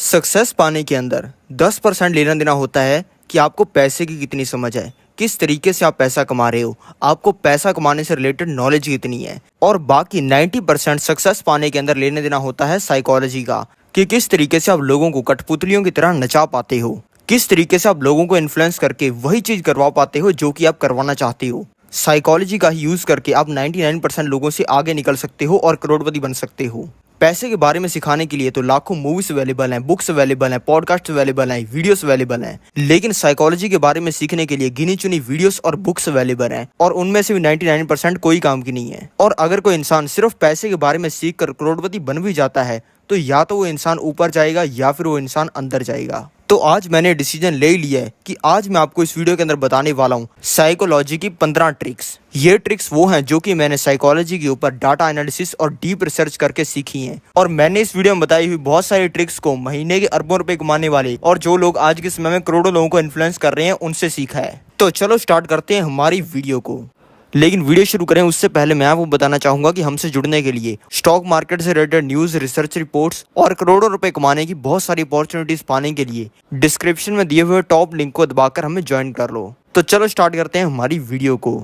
Success पाने के अंदर 10% लेना देना होता है कि आपको पैसे की कितनी समझ है, किस तरीके से आप पैसा कमा रहे हो, आपको पैसा कमाने से रिलेटेड नॉलेज कितनी है। और बाकी 90% सक्सेस पाने के अंदर लेने देना होता है साइकोलॉजी का, कि किस तरीके से आप लोगों को कठपुतलियों की तरह नचा पाते हो, किस तरीके से आप लोगों को इन्फ्लुएंस करके वही चीज करवा पाते हो जो कि आप करवाना चाहते हो। साइकोलॉजी का ही यूज करके आप 99% लोगों से आगे निकल सकते हो और करोड़पति बन सकते हो। पैसे के बारे में सिखाने के लिए तो लाखों मूवीज अवेलेबल हैं, बुक्स अवेलेबल हैं, पॉडकास्ट अवेलेबल हैं, वीडियोस अवेलेबल हैं, लेकिन साइकोलॉजी के बारे में सीखने के लिए गिनी चुनी वीडियोस और बुक्स अवेलेबल हैं, और उनमें से भी 99% कोई काम की नहीं है। और अगर कोई इंसान सिर्फ पैसे के बारे में सीख कर करोड़पति बन भी जाता है तो या तो वो इंसान ऊपर जाएगा या फिर वो इंसान अंदर जाएगा। तो आज मैंने डिसीजन ले लिया है कि आज मैं आपको इस वीडियो के अंदर बताने वाला हूँ साइकोलॉजी की 15 ट्रिक्स। ये ट्रिक्स वो हैं जो कि मैंने साइकोलॉजी के ऊपर डाटा एनालिसिस और डीप रिसर्च करके सीखी हैं। और मैंने इस वीडियो में बताई हुई बहुत सारी ट्रिक्स को महीने के अरबों रुपए कमाने वाले और जो लोग आज के समय में करोड़ों लोगों को इन्फ्लुएंस कर रहे हैं उनसे सीखा है। तो चलो स्टार्ट करते हैं हमारी वीडियो को। लेकिन वीडियो शुरू करें उससे पहले मैं आपको बताना चाहूंगा कि हमसे जुड़ने के लिए स्टॉक मार्केट से रिलेटेड न्यूज, रिसर्च रिपोर्ट्स और करोड़ों रुपए कमाने की बहुत सारी अपॉर्चुनिटीज पाने के लिए डिस्क्रिप्शन में दिए हुए टॉप लिंक को दबाकर हमें ज्वाइन कर लो। तो चलो स्टार्ट करते हैं हमारी वीडियो को।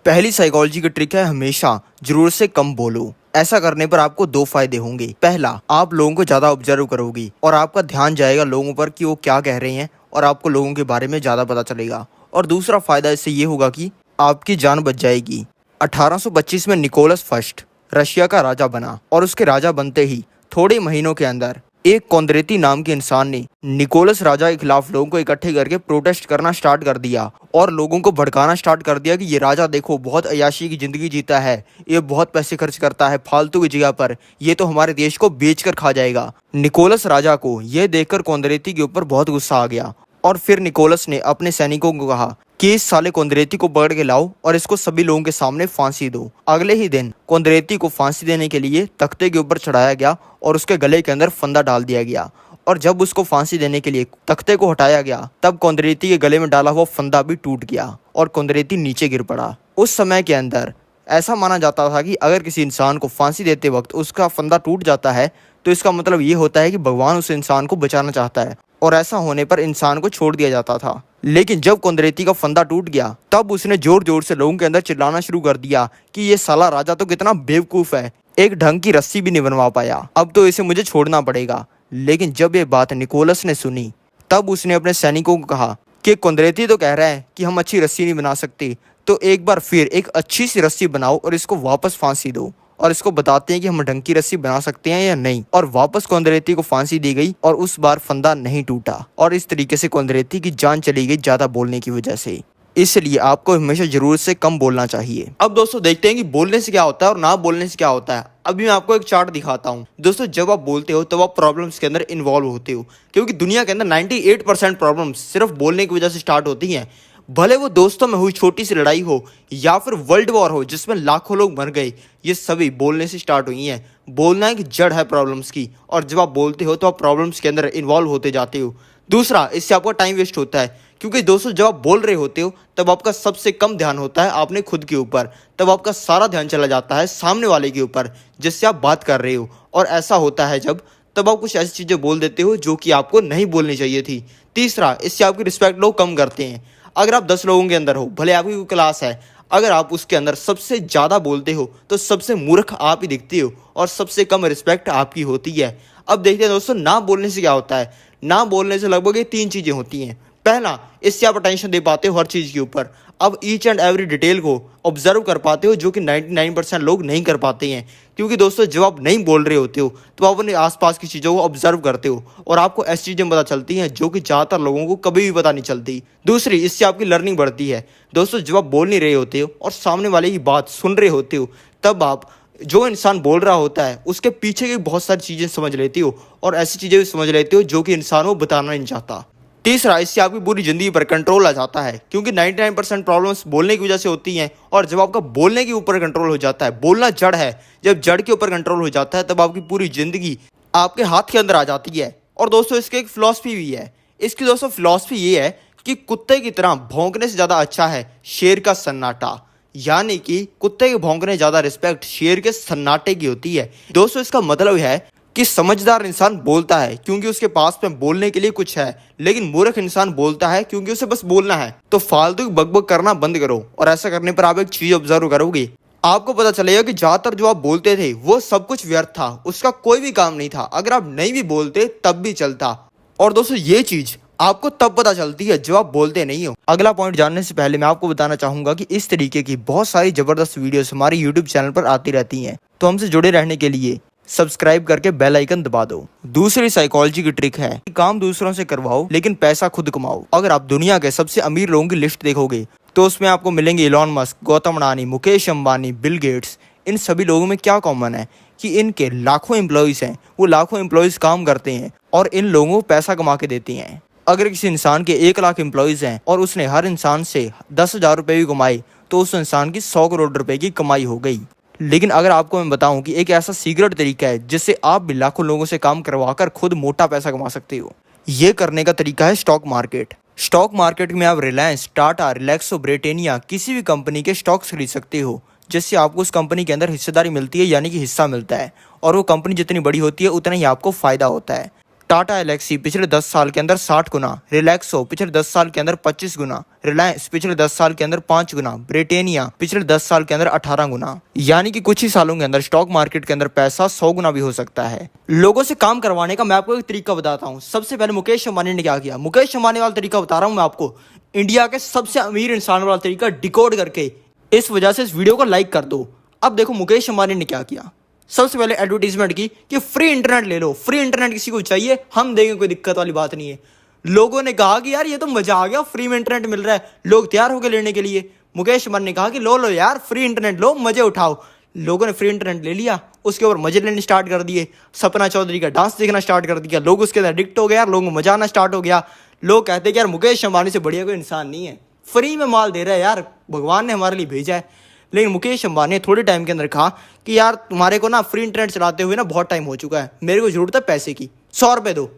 पहली साइकोलॉजी की ट्रिक है हमेशा जरूरत से कम बोलो। ऐसा करने पर आपको 2 फायदे होंगे। पहला, आप लोगों को ज्यादा ऑब्जर्व करोगे और आपका ध्यान जाएगा लोगों पर कि वो क्या कह रहे हैं और आपको लोगों के बारे में ज्यादा पता चलेगा। और दूसरा फायदा इससे ये होगा कि आपकी जान बच जाएगी। 1825 में निकोलस फर्स्ट रशिया का राजा बना और उसके राजा बनते ही थोड़े महीनों के अंदर एक कोंद्रेती नाम के इंसान ने निकोलस राजा के खिलाफ लोगों को इकट्ठे करके प्रोटेस्ट करना स्टार्ट कर दिया और लोगों को भड़काना स्टार्ट कर दिया कि ये राजा देखो बहुत अय्याशी की जिंदगी जीता है, ये बहुत पैसे खर्च करता है फालतू की जगह पर, ये तो हमारे देश को बेचकर खा जाएगा। निकोलस राजा को यह देखकर कोंद्रेती के ऊपर बहुत गुस्सा आ गया और फिर निकोलस ने अपने सैनिकों को कहा कि इस साले कोंद्रेती को पकड़ के लाओ और इसको सभी लोगों के सामने फांसी दो। अगले ही दिन कोंद्रेती को फांसी देने के लिए तख्ते के ऊपर चढ़ाया गया और उसके गले के अंदर फंदा डाल दिया गया। और जब उसको फांसी देने के लिए तख्ते को हटाया गया तब कोंद्रेती के गले में डाला हुआ फंदा भी टूट गया और कोंद्रेती नीचे गिर पड़ा। उस समय के अंदर ऐसा माना जाता था कि अगर किसी इंसान को फांसी देते वक्त उसका फंदा टूट जाता है तो इसका मतलब ये होता है कि भगवान उस इंसान को बचाना चाहता है, और ऐसा होने पर इंसान को छोड़ दिया जाता था। लेकिन जब कोंद्रेती का फंदा टूट गया तब उसने जोर जोर से लोगों के अंदर चिल्लाना शुरू कर दिया कि ये साला राजा तो कितना बेवकूफ है, एक ढंग की रस्सी भी नहीं बनवा पाया, अब तो इसे मुझे छोड़ना पड़ेगा। लेकिन जब ये बात निकोलस ने सुनी तब उसने अपने सैनिकों को कहा कि कोंद्रेती तो कह रहा है कि हम अच्छी रस्सी नहीं बना सकते, तो एक बार फिर एक अच्छी सी रस्सी बनाओ और इसको वापस फांसी दो और इसको बताते हैं कि हम ढंग की रस्सी बना सकते हैं या नहीं। और वापस कोंद्रेती को फांसी दी गई और उस बार फंदा नहीं टूटा और इस तरीके से कोंद्रेती की जान चली गई ज्यादा बोलने की वजह से। इसलिए आपको हमेशा जरूरत से कम बोलना चाहिए। अब दोस्तों देखते हैं कि बोलने से क्या होता है और ना बोलने से क्या होता है। अभी मैं आपको एक चार्ट दिखाता हूँ। दोस्तों जब आप बोलते हो तब आप प्रॉब्लम्स के अंदर इन्वॉल्व होते हो, क्योंकि दुनिया के अंदर 98% प्रॉब्लम्स सिर्फ बोलने की वजह से स्टार्ट होती हैं। भले वो दोस्तों में हुई छोटी सी लड़ाई हो या फिर वर्ल्ड वॉर हो जिसमें लाखों लोग मर गए, ये सभी बोलने से स्टार्ट हुई हैं। बोलना एक जड़ है प्रॉब्लम्स की, और जब आप बोलते हो तो आप प्रॉब्लम्स के अंदर इन्वॉल्व होते जाते हो। दूसरा, इससे आपका टाइम वेस्ट होता है, क्योंकि दोस्तों जब आप बोल रहे होते हो तब आपका सबसे कम ध्यान होता है आपने खुद के ऊपर, तब आपका सारा ध्यान चला जाता है सामने वाले के ऊपर जिससे आप बात कर रहे हो। और ऐसा होता है तब आप कुछ ऐसी चीज़ें बोल देते हो जो कि आपको नहीं बोलनी चाहिए थी। तीसरा, इससे आपकी रिस्पेक्ट लोग कम करते हैं। अगर आप 10 लोगों के अंदर हो, भले आपकी कोई क्लास है, अगर आप उसके अंदर सबसे ज़्यादा बोलते हो तो सबसे मूर्ख आप ही दिखते हो और सबसे कम रिस्पेक्ट आपकी होती है। अब देखते हैं दोस्तों ना बोलने से क्या होता है। ना बोलने से लगभग ये 3 चीज़ें होती हैं। पहला, इससे आप अटेंशन दे पाते हो हर चीज़ के ऊपर। अब ईच एंड एवरी डिटेल को ऑब्जर्व कर पाते हो जो कि 99% लोग नहीं कर पाते हैं, क्योंकि दोस्तों जब आप नहीं बोल रहे होते हो तो आप अपने आसपास की चीज़ों को ऑब्जर्व करते हो और आपको ऐसी चीज़ें पता चलती हैं जो कि ज़्यादातर लोगों को कभी भी पता नहीं चलती। दूसरी, इससे आपकी लर्निंग बढ़ती है। दोस्तों जब आप बोल नहीं रहे होते हो और सामने वाले की बात सुन रहे होते हो तब आप जो इंसान बोल रहा होता है उसके पीछे की बहुत सारी चीज़ें समझ लेते हो और ऐसी चीज़ें भी समझ लेते हो जो कि इंसान वो बताना नहीं चाहता। तीसरा, इससे आपकी पूरी ज़िंदगी पर कंट्रोल आ जाता है, क्योंकि 99% प्रॉब्लम्स बोलने की वजह से होती हैं। और जब आपका बोलने के ऊपर कंट्रोल हो जाता है, बोलना जड़ है, जब जड़ के ऊपर कंट्रोल हो जाता है तब आपकी पूरी ज़िंदगी आपके हाथ के अंदर आ जाती है। और दोस्तों इसकी एक फ़िलॉसफी भी है। इसकी दोस्तों फ़िलॉसफी ये है कि कुत्ते की तरह भौंकने से ज़्यादा अच्छा है शेर का सन्नाटा। यानी कि कुत्ते के भौंकने ज़्यादा रिस्पेक्ट शेर के सन्नाटे की होती है। दोस्तों इसका मतलब है कि समझदार इंसान बोलता है क्योंकि उसके पास में बोलने के लिए कुछ है, लेकिन मूर्ख इंसान बोलता है क्योंकि उसे बस बोलना है। तो फालतू की बकबक करना बंद करो, और ऐसा करने पर आप एक चीज ऑब्जर्व करोगे, आपको पता चलेगा कि ज्यादातर जो आप बोलते थे वो सब कुछ व्यर्थ था, उसका कोई भी काम नहीं था। अगर आप नहीं भी बोलते तब भी चलता। और दोस्तों ये चीज आपको तब पता चलती है जब आप बोलते नहीं हो। अगला पॉइंट जानने से पहले मैं आपको बताना चाहूंगा कि इस तरीके की बहुत सारी जबरदस्त वीडियोस हमारे यूट्यूब चैनल पर आती रहती हैं, तो हमसे जुड़े रहने के लिए सब्सक्राइब करके बेल आइकन दबा दो। दूसरी साइकोलॉजी की ट्रिक है कि काम दूसरों से करवाओ लेकिन पैसा खुद कमाओ। अगर आप दुनिया के सबसे अमीर लोगों की लिस्ट देखोगे तो उसमें आपको मिलेंगे Elon Musk, Gautam Adani, Mukesh Ambani, Bill Gates. इन सभी लोगों में क्या कॉमन है कि इनके लाखों एम्प्लॉयज हैं, वो लाखों एम्प्लॉयज काम करते हैं और इन लोगों को पैसा कमा के देते हैं। अगर किसी इंसान के 1 लाख एम्प्लॉयज हैं और उसने हर इंसान से 10,000 रुपये भी कमाए तो उस इंसान की 100 करोड़ रुपए की कमाई हो गई। लेकिन अगर आपको मैं बताऊं कि एक ऐसा सीक्रेट तरीका है जिससे आप भी लाखों लोगों से काम करवाकर खुद मोटा पैसा कमा सकते हो। ये करने का तरीका है स्टॉक मार्केट। स्टॉक मार्केट में आप रिलायंस, टाटा, रिलैक्सो, ब्रिटेनिया किसी भी कंपनी के स्टॉक्स खरीद सकते हो, जिससे आपको उस कंपनी के अंदर हिस्सेदारी मिलती है, यानी कि हिस्सा मिलता है। और वो कंपनी जितनी बड़ी होती है उतना ही आपको फायदा होता है। टाटा एलेक्सी पिछले 10 साल के अंदर 60 गुना, रिलैक्सो पिछले 10 साल के अंदर 25 गुना, रिलायंस पिछले 10 साल के अंदर 5 गुना, ब्रिटेनिया पिछले 10 साल के अंदर 18 गुना। यानी कि कुछ ही सालों के अंदर स्टॉक मार्केट के अंदर पैसा 100 गुना भी हो सकता है। लोगों से काम करवाने का मैं आपको एक तरीका बताता हूँ। सबसे पहले मुकेश अंबानी ने क्या किया, मुकेश अंबानी वाला तरीका बता रहा हूँ मैं आपको, इंडिया के सबसे अमीर इंसान वाला तरीका डिकोड करके। इस वजह से इस वीडियो को लाइक कर दो। अब देखो मुकेश अंबानी ने क्या किया। सबसे पहले एडवर्टीजमेंट की कि फ्री इंटरनेट ले लो, फ्री इंटरनेट किसी को चाहिए हम देंगे, कोई दिक्कत वाली बात नहीं है। लोगों ने कहा कि यार ये तो मजा आ गया, फ्री में इंटरनेट मिल रहा है, लोग तैयार होकर लेने के लिए। मुकेश अंबानी ने कहा कि लो यार फ्री इंटरनेट लो, मजे उठाओ। लोगों ने फ्री इंटरनेट ले लिया, उसके ऊपर मजे लेने स्टार्ट कर दिए। सपना चौधरी का डांस देखना स्टार्ट कर दिया, लोग उसके अंदर एडिक्ट हो गए यार, लोगों को मजा आना स्टार्ट हो गया। लोग कहते हैं कि यार मुकेश अंबानी से बढ़िया कोई इंसान नहीं है, फ्री में माल दे रहा है यार, भगवान ने हमारे लिए भेजा है। लेकिन मुकेश अंबानी ने थोड़े टाइम के अंदर कहा कि यार तुम्हारे को ना फ्री इंटरनेट चलाते हुए ना बहुत टाइम हो चुका है, मेरे को जरूरत है पैसे की, 100 रुपये दो।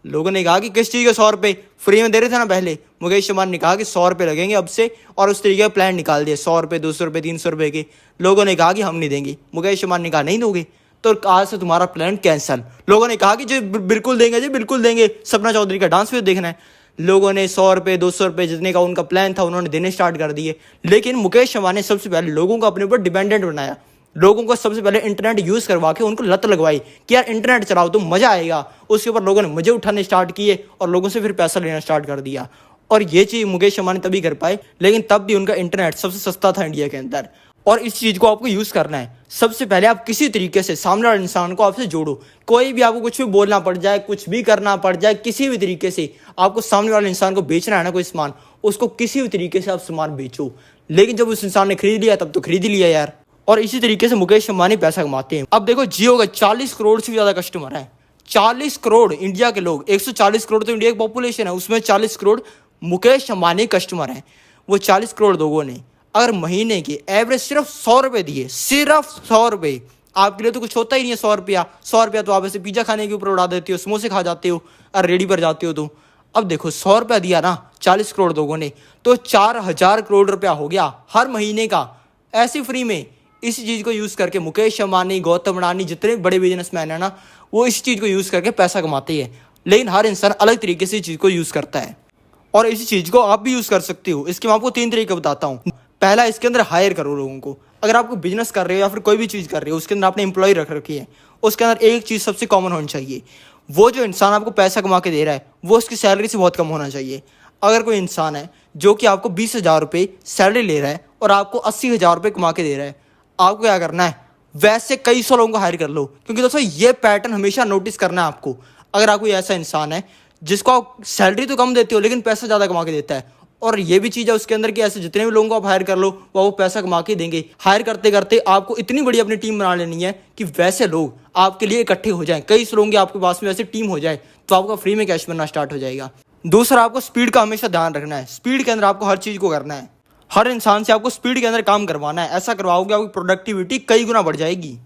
लोगों ने कहा कि किस चीज़ के 100 रुपये, फ्री में दे रहे थे ना पहले। मुकेश अंबानी ने कहा कि 100 रुपये लगेंगे अब से, और उस तरीके का प्लान निकाल दिए, 100 रुपये, 200 रुपये, 300 रुपये के। लोगों ने कहा कि हम नहीं देंगे। मुकेश अंबानी ने कहा नहीं दोगे तो आज से तुम्हारा प्लान कैंसिल। लोगों ने कहा कि जी बिल्कुल देंगे, जी बिल्कुल देंगे, सपना चौधरी का डांस भी देखना है। लोगों ने 100 रुपये, 200 रुपये जितने का उनका प्लान था उन्होंने देने स्टार्ट कर दिए। लेकिन मुकेश अंबानी ने सबसे पहले लोगों को अपने ऊपर डिपेंडेंट बनाया। लोगों को सबसे पहले इंटरनेट यूज़ करवा के उनको लत लगवाई कि यार इंटरनेट चलाओ तो मज़ा आएगा। उसके ऊपर लोगों ने मजे उठाने स्टार्ट किए और लोगों से फिर पैसा लेना स्टार्ट कर दिया। और ये चीज़ मुकेश अंबानी तभी कर पाए, लेकिन तब भी उनका इंटरनेट सबसे सस्ता था इंडिया के अंदर। और इस चीज़ को आपको यूज़ करना है। सबसे पहले आप किसी तरीके से सामने वाले इंसान को आपसे जोड़ो। कोई भी आपको कुछ भी बोलना पड़ जाए, कुछ भी करना पड़ जाए, किसी भी तरीके से आपको सामने वाले इंसान को बेचना है ना कोई सामान, उसको किसी भी तरीके से आप सामान बेचो। लेकिन जब उस इंसान ने खरीद लिया तब तो खरीद ही लिया यार। और इसी तरीके से मुकेश अंबानी पैसा कमाते हैं। अब देखो जियो का 40 करोड़ से भी ज़्यादा कस्टमर है। 40 करोड़ इंडिया के लोग, 140 करोड़ तो इंडिया की पॉपुलेशन है, उसमें 40 करोड़ मुकेश अंबानी कस्टमर हैं। वो 40 करोड़ लोगों ने अगर महीने के एवरेज सिर्फ 100 रुपये दिए, सिर्फ 100 रुपये, आपके लिए तो कुछ होता ही नहीं है 100 रुपया। 100 रुपया तो आप ऐसे पिज्जा खाने के ऊपर उड़ा देते हो, समोसे खा जाते हो और रेडी पर जाते हो। तो अब देखो 100 रुपया दिया ना 40 करोड़ लोगों ने, तो 4000 करोड़ रुपया हो गया हर महीने का, ऐसे फ्री में। इसी चीज़ को यूज़ करके मुकेश अंबानी, गौतम अडानी, जितने बड़े बिजनेसमैन है ना, वो इस चीज़ को यूज़ करके पैसा कमाते हैं। लेकिन हर इंसान अलग तरीके से इस चीज़ को यूज़ करता है और इसी चीज़ को आप भी यूज़ कर सकते हो। इसके मैं आपको 3 तरीके बताता हूँ। पहला, इसके अंदर हायर करो लोगों को। अगर आपको बिजनेस कर रहे हो या फिर कोई भी चीज़ कर रहे हो, उसके अंदर आपने एम्प्लॉय रख रखी है, उसके अंदर एक चीज़ सबसे कॉमन होनी चाहिए, वो जो इंसान आपको पैसा कमा के दे रहा है वो उसकी सैलरी से बहुत कम होना चाहिए। अगर कोई इंसान है जो कि आपको 20,000 रुपये सैलरी ले रहा है और आपको 80,000 रुपये कमा के दे रहा है, आपको क्या करना है, वैसे कई सौ लोगों को हायर कर लो। क्योंकि दोस्तों ये पैटर्न हमेशा नोटिस करना है आपको। अगर आप कोई ऐसा इंसान है जिसको आप सैलरी तो कम देते हो लेकिन पैसा ज़्यादा कमा के देता है, और ये भी चीज़ है उसके अंदर कि ऐसे जितने भी लोगों को आप हायर कर लो वो पैसा कमा के देंगे। हायर करते करते आपको इतनी बड़ी अपनी टीम बना लेनी है कि वैसे लोग आपके लिए इकट्ठे हो जाएं, कई सौ लोगों की आपके पास में वैसे टीम हो जाए, तो आपका फ्री में कैश बनना स्टार्ट हो जाएगा। दूसरा, आपको स्पीड का हमेशा ध्यान रखना है। स्पीड के अंदर आपको हर चीज़ को करना है, हर इंसान से आपको स्पीड के अंदर काम करवाना है। ऐसा करवाओगे आपकी प्रोडक्टिविटी कई गुना बढ़ जाएगी।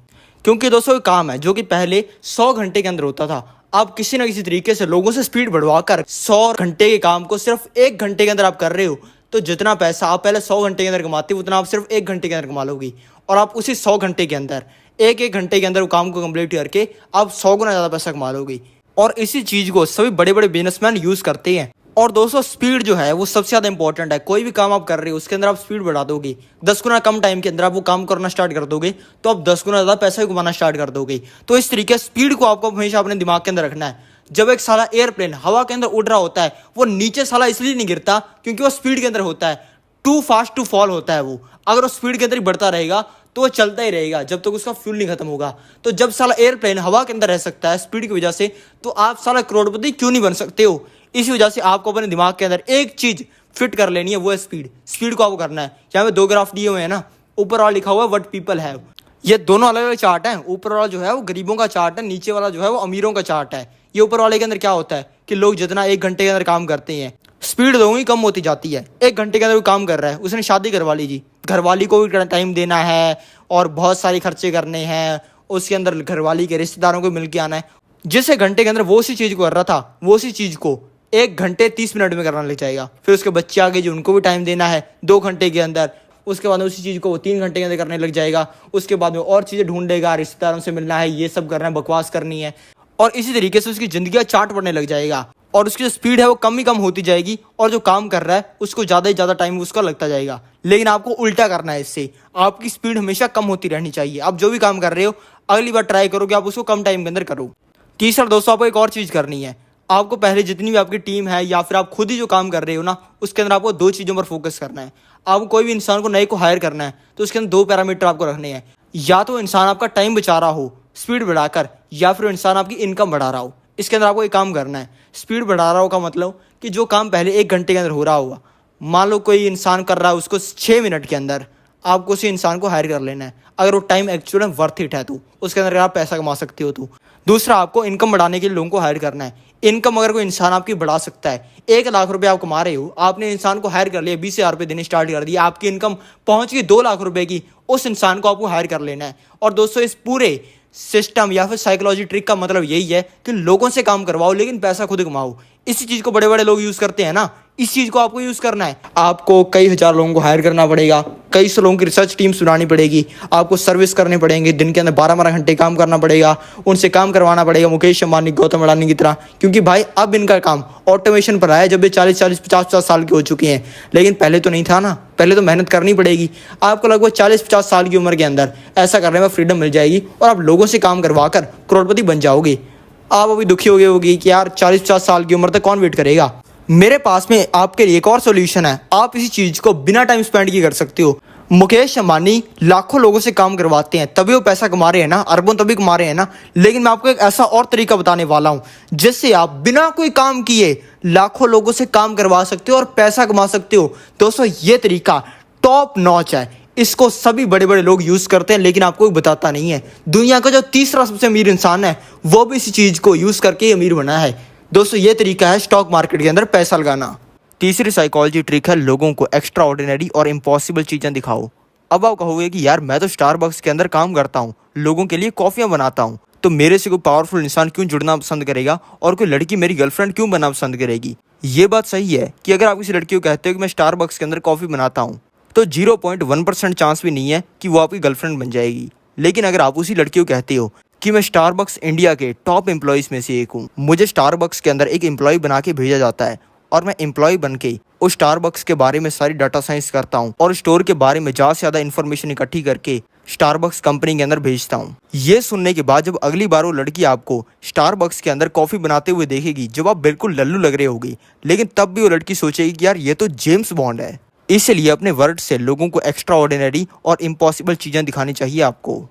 क्योंकि दोस्तों ये काम है जो कि पहले 100 घंटे के अंदर होता था, आप किसी ना किसी तरीके से लोगों से स्पीड बढ़वाकर 100 घंटे के काम को सिर्फ 1 घंटे के अंदर आप कर रहे हो। तो जितना पैसा आप पहले 100 घंटे के अंदर कमाते हो उतना आप सिर्फ 1 घंटे के अंदर कमा लोगे। और आप उसी 100 घंटे के अंदर एक एक घंटे के अंदर वो काम को कंप्लीट करके आप 100 गुना ज़्यादा पैसा कमा लोगे। और इसी चीज़ को सभी बड़े बड़े बिजनेसमैन यूज़ करते हैं। और दोस्तों स्पीड जो है वो सबसे ज़्यादा इंपॉर्टेंट है। कोई भी काम आप कर रहे हो उसके अंदर आप स्पीड बढ़ा दोगे, 10 गुना कम टाइम के अंदर आप वो काम करना स्टार्ट कर दोगे, तो आप 10 गुना ज़्यादा पैसा भी कमाना स्टार्ट कर दोगे। तो इस तरीके स्पीड को आपको हमेशा अपने दिमाग के अंदर रखना है। जब एक साला एयरप्लेन हवा के अंदर उड़ रहा होता है, वो नीचे साला इसलिए नहीं गिरता क्योंकि वो स्पीड के अंदर होता है, टू फास्ट टू फॉल होता है वो। अगर वो स्पीड के अंदर ही बढ़ता रहेगा तो वो चलता ही रहेगा जब तक उसका फ्यूल नहीं खत्म होगा। तो जब साला एयरप्लेन हवा के अंदर रह सकता है स्पीड की वजह से, तो आप साला करोड़पति क्यों नहीं बन सकते हो? इसी वजह से आपको अपने दिमाग के अंदर एक चीज फिट कर लेनी है, वो है स्पीड। स्पीड को आपको करना है। यहाँ पे 2 ग्राफ दिए हुए हैं ना, ऊपर वाला लिखा हुआ है व्हाट पीपल हैव। ये दोनों अलग अलग चार्ट हैं। ऊपर वाला जो है वो गरीबों का चार्ट है, नीचे वाला जो है वो अमीरों का चार्ट है। ये ऊपर वाले के अंदर क्या होता है कि लोग जितना 1 घंटे के अंदर काम करते हैं, स्पीड दोनों ही कम होती जाती है। 1 घंटे के अंदर वो काम कर रहा है, उसने शादी करवा ली जी, घरवाली को भी टाइम देना है और बहुत सारे खर्चे करने हैं, उसके अंदर घरवाली के रिश्तेदारों को मिल के आना है। जिस 1 घंटे के अंदर वो सी चीज़ को कर रहा था, वो सी चीज़ को 1 घंटे 30 मिनट में करना लग जाएगा। फिर उसके बच्चे आगे जो उनको भी टाइम देना है 2 घंटे के अंदर, उसके बाद में उसी चीज़ को वो 3 घंटे के अंदर करने लग जाएगा। उसके बाद में और चीज़ें ढूंढेगा, रिश्तेदारों से मिलना है, ये सब करना है, बकवास करनी है, और इसी तरीके से उसकी ज़िंदगी का चार्ट पड़ने लग जाएगा। और उसकी जो स्पीड है वो कम ही कम होती जाएगी, और जो काम कर रहा है उसको ज़्यादा ही ज़्यादा टाइम उसका लगता जाएगा। लेकिन आपको उल्टा करना है, इससे आपकी स्पीड हमेशा कम होती रहनी चाहिए। आप जो भी काम कर रहे हो अगली बार ट्राई करो कि आप उसको कम टाइम के अंदर करो। तीसरा दोस्तों, आपको एक और चीज़ करनी है। आपको पहले जितनी भी आपकी टीम है या फिर आप खुद ही जो काम कर रहे हो ना, उसके अंदर आपको 2 चीज़ों पर फोकस करना है। आपको कोई भी इंसान को नए को हायर करना है तो उसके अंदर 2 पैरामीटर आपको रखने हैं। या तो इंसान आपका टाइम बचा रहा हो स्पीड बढ़ाकर, या फिर इंसान आपकी इनकम बढ़ा रहा हो। इसके अंदर आपको एक काम करना है। स्पीड बढ़ा रहा हो का मतलब कि जो काम पहले 1 घंटे के अंदर हो रहा होगा, मान लो कोई इंसान कर रहा है उसको 6 मिनट के अंदर, आपको उसी इंसान को हायर कर लेना है। अगर वो टाइम एक्चुअली वर्थ इट है तो उसके अंदर आप पैसा कमा सकते हो। तो दूसरा, आपको इनकम बढ़ाने के लिए लोगों को हायर करना है। इनकम अगर कोई इंसान आपकी बढ़ा सकता है, 1 लाख रुपए आप कमा रहे हो, आपने इंसान को हायर कर लिया, 20,000 रुपये देने स्टार्ट कर दिया, आपकी इनकम पहुंच गई 2 लाख रुपए की, उस इंसान को आपको हायर कर लेना है। और दोस्तों इस पूरे सिस्टम या फिर साइकोलॉजी ट्रिक का मतलब यही है कि लोगों से काम करवाओ लेकिन पैसा खुद कमाओ। इसी चीज़ को बड़े बड़े लोग यूज़ करते हैं ना, इस चीज़ को आपको यूज़ करना है। आपको कई हज़ार लोगों को हायर करना पड़ेगा, कई सौ लोगों की रिसर्च टीम सुनानी पड़ेगी, आपको सर्विस करने पड़ेंगे, दिन के अंदर 12-12 घंटे काम करना पड़ेगा, उनसे काम करवाना पड़ेगा मुकेश अंबानी, गौतम अडानी की तरह। क्योंकि भाई अब इनका काम ऑटोमेशन पर आया, जब ये 40-40, 50-50 साल के हो चुके हैं। लेकिन पहले तो नहीं था ना, पहले तो मेहनत करनी पड़ेगी। आपको लगभग 40-50 साल की उम्र के अंदर ऐसा करने में फ्रीडम मिल जाएगी और आप लोगों से काम करवा कर करोड़पति बन जाओगे। आप अभी दुखी हो गए होगी कि यार 40-50 साल की उम्र तक कौन वेट करेगा। मेरे पास में आपके लिए एक और सॉल्यूशन है। आप इसी चीज़ को बिना टाइम स्पेंड किए कर सकते हो। मुकेश अंबानी लाखों लोगों से काम करवाते हैं, तभी वो पैसा कमा रहे हैं ना, अरबों तभी कमा रहे हैं ना। लेकिन मैं आपको एक ऐसा और तरीका बताने वाला हूं जिससे आप बिना कोई काम किए लाखों लोगों से काम करवा सकते हो और पैसा कमा सकते हो। दोस्तों ये तरीका टॉप नॉच है, इसको सभी बड़े बड़े लोग यूज करते हैं, लेकिन आपको बताता नहीं है। दुनिया का जो तीसरा सबसे अमीर इंसान है वो भी इसी चीज को यूज करके अमीर बना है। दोस्तों ये तरीका है स्टॉक मार्केट के अंदर पैसा लगाना। तीसरी साइकोलॉजी ट्रिक है लोगों को एक्स्ट्रा ऑर्डिनरी और इम्पॉसिबल चीजें दिखाओ। अब आप कहोगे कि यार मैं तो स्टारबक्स के अंदर काम करता हूँ, लोगों के लिए कॉफियाँ बनाता हूँ, तो मेरे से कोई पावरफुल इंसान क्यों जुड़ना पसंद करेगा और कोई लड़की मेरी गर्लफ्रेंड क्यों बनना पसंद करेगी। ये बात सही है कि अगर आप किसी लड़की को कहते हो कि मैं स्टारबक्स के अंदर कॉफी बनाता हूँ, तो 0.1% चांस भी नहीं है कि वो आपकी गर्लफ्रेंड बन जाएगी। लेकिन अगर आप उसी लड़की को कहते हो कि मैं स्टारबक्स इंडिया के टॉप एम्प्लॉयज़ में से एक हूँ, मुझे स्टारबक्स के अंदर एक एम्प्लॉय बना के भेजा जाता है और मैं एम्प्लॉय बन के उस स्टारबक्स के बारे में सारी डाटा साइंस करता हूँ और स्टोर के बारे में ज़्यादा से ज़्यादा इन्फॉर्मेशन इकट्ठी करके स्टारबक्स कंपनी के अंदर भेजता हूँ। ये सुनने के बाद जब अगली बार वो लड़की आपको स्टारबक्स के अंदर कॉफ़ी बनाते हुए देखेगी, जब आप बिल्कुल लल्लू लग रहे होगी, लेकिन तब भी वो लड़की सोचेगी कि यार ये तो जेम्स बॉन्ड है। इसलिए अपने वर्ड से लोगों को एक्स्ट्रा ऑर्डिनरी और इम्पॉसिबल चीज़ें दिखानी चाहिए। आपको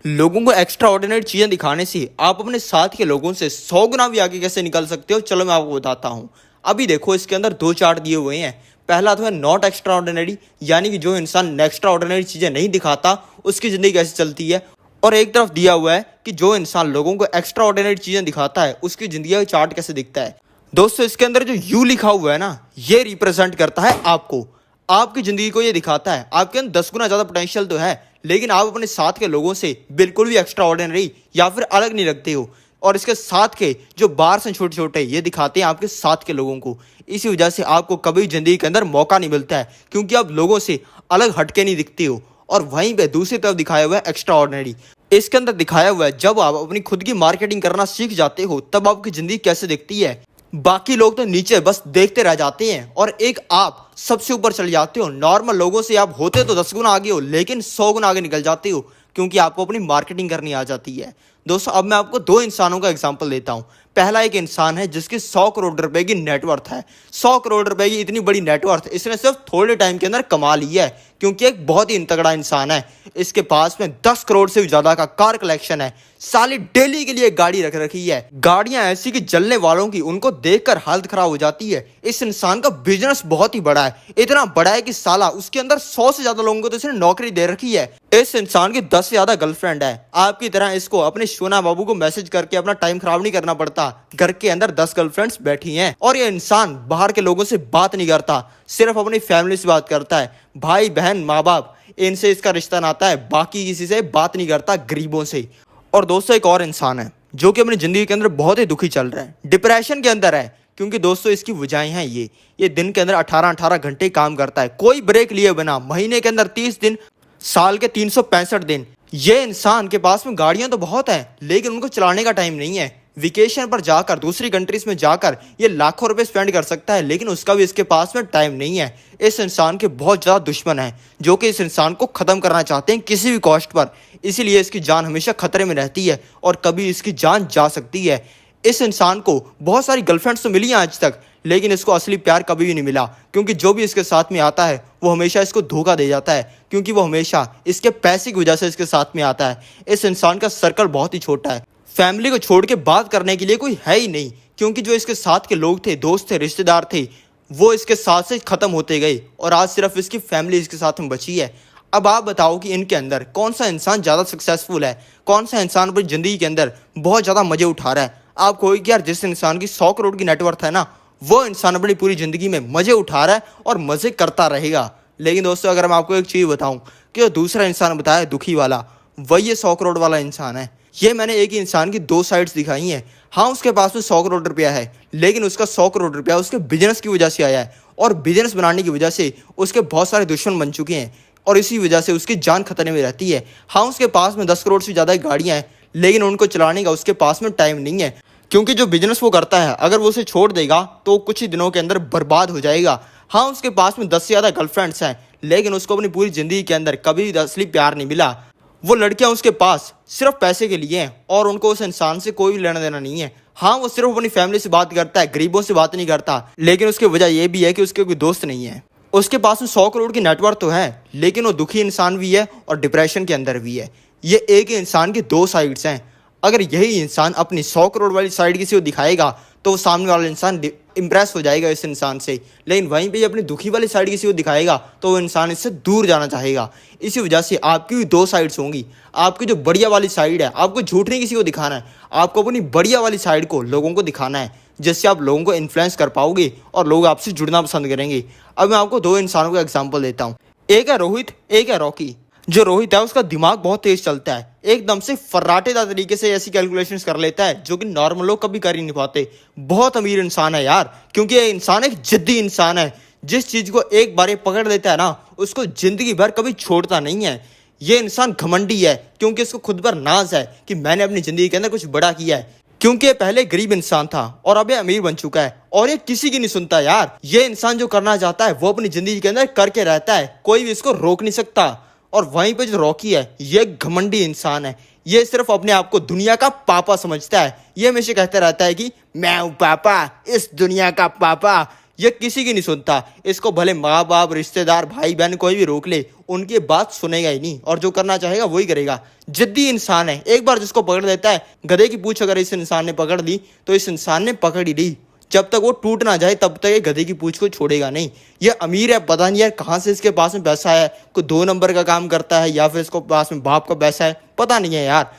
लोगों को एक्स्ट्रा ऑर्डिनरी चीज़ें दिखाने से आप अपने साथ के लोगों से 100 गुना भी आगे कैसे निकल सकते हो, चलो मैं आपको बताता हूँ। अभी देखो इसके अंदर 2 चार्ट दिए हुए हैं। पहला तो है नॉट एक्स्ट्रा ऑर्डिनरी, यानी कि जो इंसान एक्स्ट्रा ऑर्डिनरी चीज़ें नहीं दिखाता उसकी ज़िंदगी कैसे चलती है। और एक तरफ दिया हुआ है कि जो इंसान लोगों को एक्स्ट्रा ऑर्डिनरी चीज़ें दिखाता है उसकी ज़िंदगी का चार्ट कैसे दिखता है। दोस्तों इसके अंदर जो यू लिखा हुआ है ना, ये रिप्रेजेंट करता है आपको, आपकी ज़िंदगी को ये दिखाता है। आपके अंदर 10 गुना ज़्यादा पोटेंशियल तो है, लेकिन आप अपने साथ के लोगों से बिल्कुल भी एक्स्ट्रा ऑर्डिनरी या फिर अलग नहीं लगते हो। और इसके साथ के जो बार्स हैं छोटे छोटे, ये दिखाते हैं आपके साथ के लोगों को। इसी वजह से आपको कभी ज़िंदगी के अंदर मौका नहीं मिलता है, क्योंकि आप लोगों से अलग हटके नहीं दिखते हो। और वहीं पे दूसरी तरफ दिखाया हुआ है एक्स्ट्रा ऑर्डिनरी, इसके अंदर दिखाया हुआ है जब आप अपनी खुद की मार्केटिंग करना सीख जाते हो तब आपकी जिंदगी कैसे दिखती है। बाकी लोग तो नीचे बस देखते रह जाते हैं और एक आप सबसे ऊपर चले जाते हो। नॉर्मल लोगों से आप होते तो 10 गुना आगे हो, लेकिन 100 गुना आगे निकल जाते हो क्योंकि आपको अपनी मार्केटिंग करनी आ जाती है। दोस्तों अब मैं आपको दो इंसानों का एग्जांपल देता हूं। पहला एक इंसान है जिसकी 100 करोड़ रुपए की नेटवर्थ है। 100 करोड़ रुपए की इतनी बड़ी नेटवर्थ इसने सिर्फ थोड़े टाइम के अंदर कमा ली है क्योंकि एक बहुत ही तगड़ा इंसान है। इसके पास में 10 करोड़ से भी ज्यादा का कार कलेक्शन है। साली डेली के लिए गाड़ी रख रखी है, गाड़ियां ऐसी कि जलने वालों की उनको देखकर हालत खराब हो जाती है। इस इंसान का बिजनेस बहुत ही बड़ा है, इतना बड़ा है कि साला उसके अंदर 100 से ज्यादा लोगों को तो इसने नौकरी दे रखी है। इस इंसान की 10 से ज्यादा गर्लफ्रेंड है। आपकी तरह इसको अपने सोना बाबू को मैसेज करके अपना टाइम खराब नहीं करना पड़ता। घर के अंदर 10 गर्लफ्रेंड्स बैठी हैं और ये इंसान बाहर के लोगों से बात नहीं करता, सिर्फ अपनी फैमिली से बात करता है। भाई बहन माँ बाप इनसे इसका रिश्ता नाता है, बाकी किसी से बात नहीं करता, गरीबों से। और दोस्तों एक और इंसान है जो कि अपनी जिंदगी के अंदर बहुत ही दुखी चल रहा है, डिप्रेशन के अंदर है। क्योंकि दोस्तों इसकी वजहें हैं ये दिन के अंदर 18-18 घंटे काम करता है, कोई ब्रेक लिए बिना। महीने के अंदर 30 दिन, साल के 365 दिन। ये इंसान के पास में गाड़ियां तो बहुत हैं लेकिन उनको चलाने का टाइम नहीं है। वेकेशन पर जाकर दूसरी कंट्रीज में जाकर ये लाखों रुपए स्पेंड कर सकता है लेकिन उसका भी इसके पास में टाइम नहीं है। इस इंसान के बहुत ज़्यादा दुश्मन हैं जो कि इस इंसान को ख़त्म करना चाहते हैं किसी भी कॉस्ट पर। इसीलिए इसकी जान हमेशा खतरे में रहती है और कभी इसकी जान जा सकती है। इस इंसान को बहुत सारी गर्लफ्रेंड्स तो मिली हैं आज तक, लेकिन इसको असली प्यार कभी भी नहीं मिला क्योंकि जो भी इसके साथ में आता है वो हमेशा इसको धोखा दे जाता है क्योंकि वो हमेशा इसके पैसे की वजह से इसके साथ में आता है। इस इंसान का सर्कल बहुत ही छोटा है, फैमिली को छोड़ के बात करने के लिए कोई है ही नहीं क्योंकि जो इसके साथ के लोग थे, दोस्त थे, रिश्तेदार थे, वो इसके साथ से खत्म होते गए और आज सिर्फ इसकी फैमिली इसके साथ में बची है। अब आप बताओ कि इनके अंदर कौन सा इंसान ज़्यादा सक्सेसफुल है, कौन सा इंसान अपनी ज़िंदगी के अंदर बहुत ज़्यादा मज़े उठा रहा है। आप कहोगे कि यार जिस इंसान की 100 करोड़ की नेटवर्थ है ना, वो इंसान अपनी पूरी ज़िंदगी में मज़े उठा रहा है और मज़े करता रहेगा। लेकिन दोस्तों अगर मैं आपको एक चीज़ बताऊं कि जो दूसरा इंसान बताया दुखी वाला, वही ये 100 करोड़ वाला इंसान है। ये मैंने एक ही इंसान की दो साइड्स दिखाई हैं। हाँ उसके पास में 100 करोड़ रुपया है लेकिन उसका 100 करोड़ रुपया उसके बिजनेस की वजह से आया है और बिजनेस बनाने की वजह से उसके बहुत सारे दुश्मन बन चुके हैं और इसी वजह से उसकी जान खतरे में रहती है। हाँ उसके पास में 10 करोड़ से ज़्यादा गाड़ियाँ हैं लेकिन उनको चलाने का उसके पास में टाइम नहीं है क्योंकि जो बिजनेस वो करता है अगर वो उसे छोड़ देगा तो कुछ ही दिनों के अंदर बर्बाद हो जाएगा। हाँ उसके पास में 10 से ज़्यादा गर्लफ्रेंड्स हैं लेकिन उसको अपनी पूरी ज़िंदगी के अंदर कभी असली प्यार नहीं मिला। वो लड़कियां उसके पास सिर्फ पैसे के लिए हैं और उनको उस इंसान से कोई भी लेना देना नहीं है। हाँ वो सिर्फ अपनी फैमिली से बात करता है, गरीबों से बात नहीं करता, लेकिन उसकी वजह यह भी है कि उसके कोई दोस्त नहीं है। उसके पास में 100 करोड़ की नेटवर्थ तो है लेकिन वो दुखी इंसान भी है और डिप्रेशन के अंदर भी है। ये एक ही इंसान की दो साइड्स हैं। अगर यही इंसान अपनी 100 करोड़ वाली साइड किसी को दिखाएगा तो वो सामने वाला इंसान इंप्रेस हो जाएगा इस इंसान से, लेकिन वहीं पे अपनी दुखी वाली साइड किसी को दिखाएगा तो वो इंसान इससे दूर जाना चाहेगा। इसी वजह से आपकी भी दो साइड्स होंगी। आपकी जो बढ़िया वाली साइड है, आपको झूठ नहीं किसी को दिखाना है, आपको अपनी बढ़िया वाली साइड को लोगों को दिखाना है जिससे आप लोगों को इन्फ्लुएंस कर पाओगे और लोग आपसे जुड़ना पसंद करेंगे। अब मैं आपको दो इंसानों का एग्जाम्पल देता हूँ, एक है रोहित, एक है रॉकी। जो रोहित है उसका दिमाग बहुत तेज चलता है, एकदम से फर्राटेदार तरीके से ऐसी कैलकुलेशंस कर लेता है जो कि नॉर्मल लोग कभी कर ही नहीं पाते। बहुत अमीर इंसान है यार क्योंकि ये इंसान एक जिद्दी इंसान है। जिस चीज को एक बार ये पकड़ लेता है ना उसको जिंदगी भर कभी छोड़ता नहीं है। ये इंसान घमंडी है क्योंकि उसको खुद पर नाज है कि मैंने अपनी जिंदगी के अंदर कुछ बड़ा किया है, क्योंकि ये पहले गरीब इंसान था और अब ये अमीर बन चुका है और ये किसी की नहीं सुनता यार। ये इंसान जो करना चाहता है वो अपनी जिंदगी के अंदर करके रहता है, कोई भी इसको रोक नहीं सकता। और वहीं पे जो रॉकी है ये घमंडी इंसान है। ये सिर्फ अपने आप को दुनिया का पापा समझता है। ये हमेशा कहता रहता है कि मैं हूं पापा, इस दुनिया का पापा। ये किसी की नहीं सुनता। इसको भले माँ बाप, रिश्तेदार, भाई बहन कोई भी रोक ले, उनकी बात सुनेगा ही नहीं और जो करना चाहेगा वही करेगा। जिद्दी इंसान है। एक बार जिसको पकड़ लेता है, गधे की पूंछ अगर इस इंसान ने पकड़ ली तो इस इंसान ने पकड़ ही ली। जब तक वो टूट ना जाए तब तक ये गधे की पूंछ को छोड़ेगा नहीं। ये अमीर है, पता नहीं यार कहाँ से इसके पास में पैसा है, कोई 2 नंबर का काम करता है या फिर इसको पास में बाप का पैसा है, पता नहीं है यार।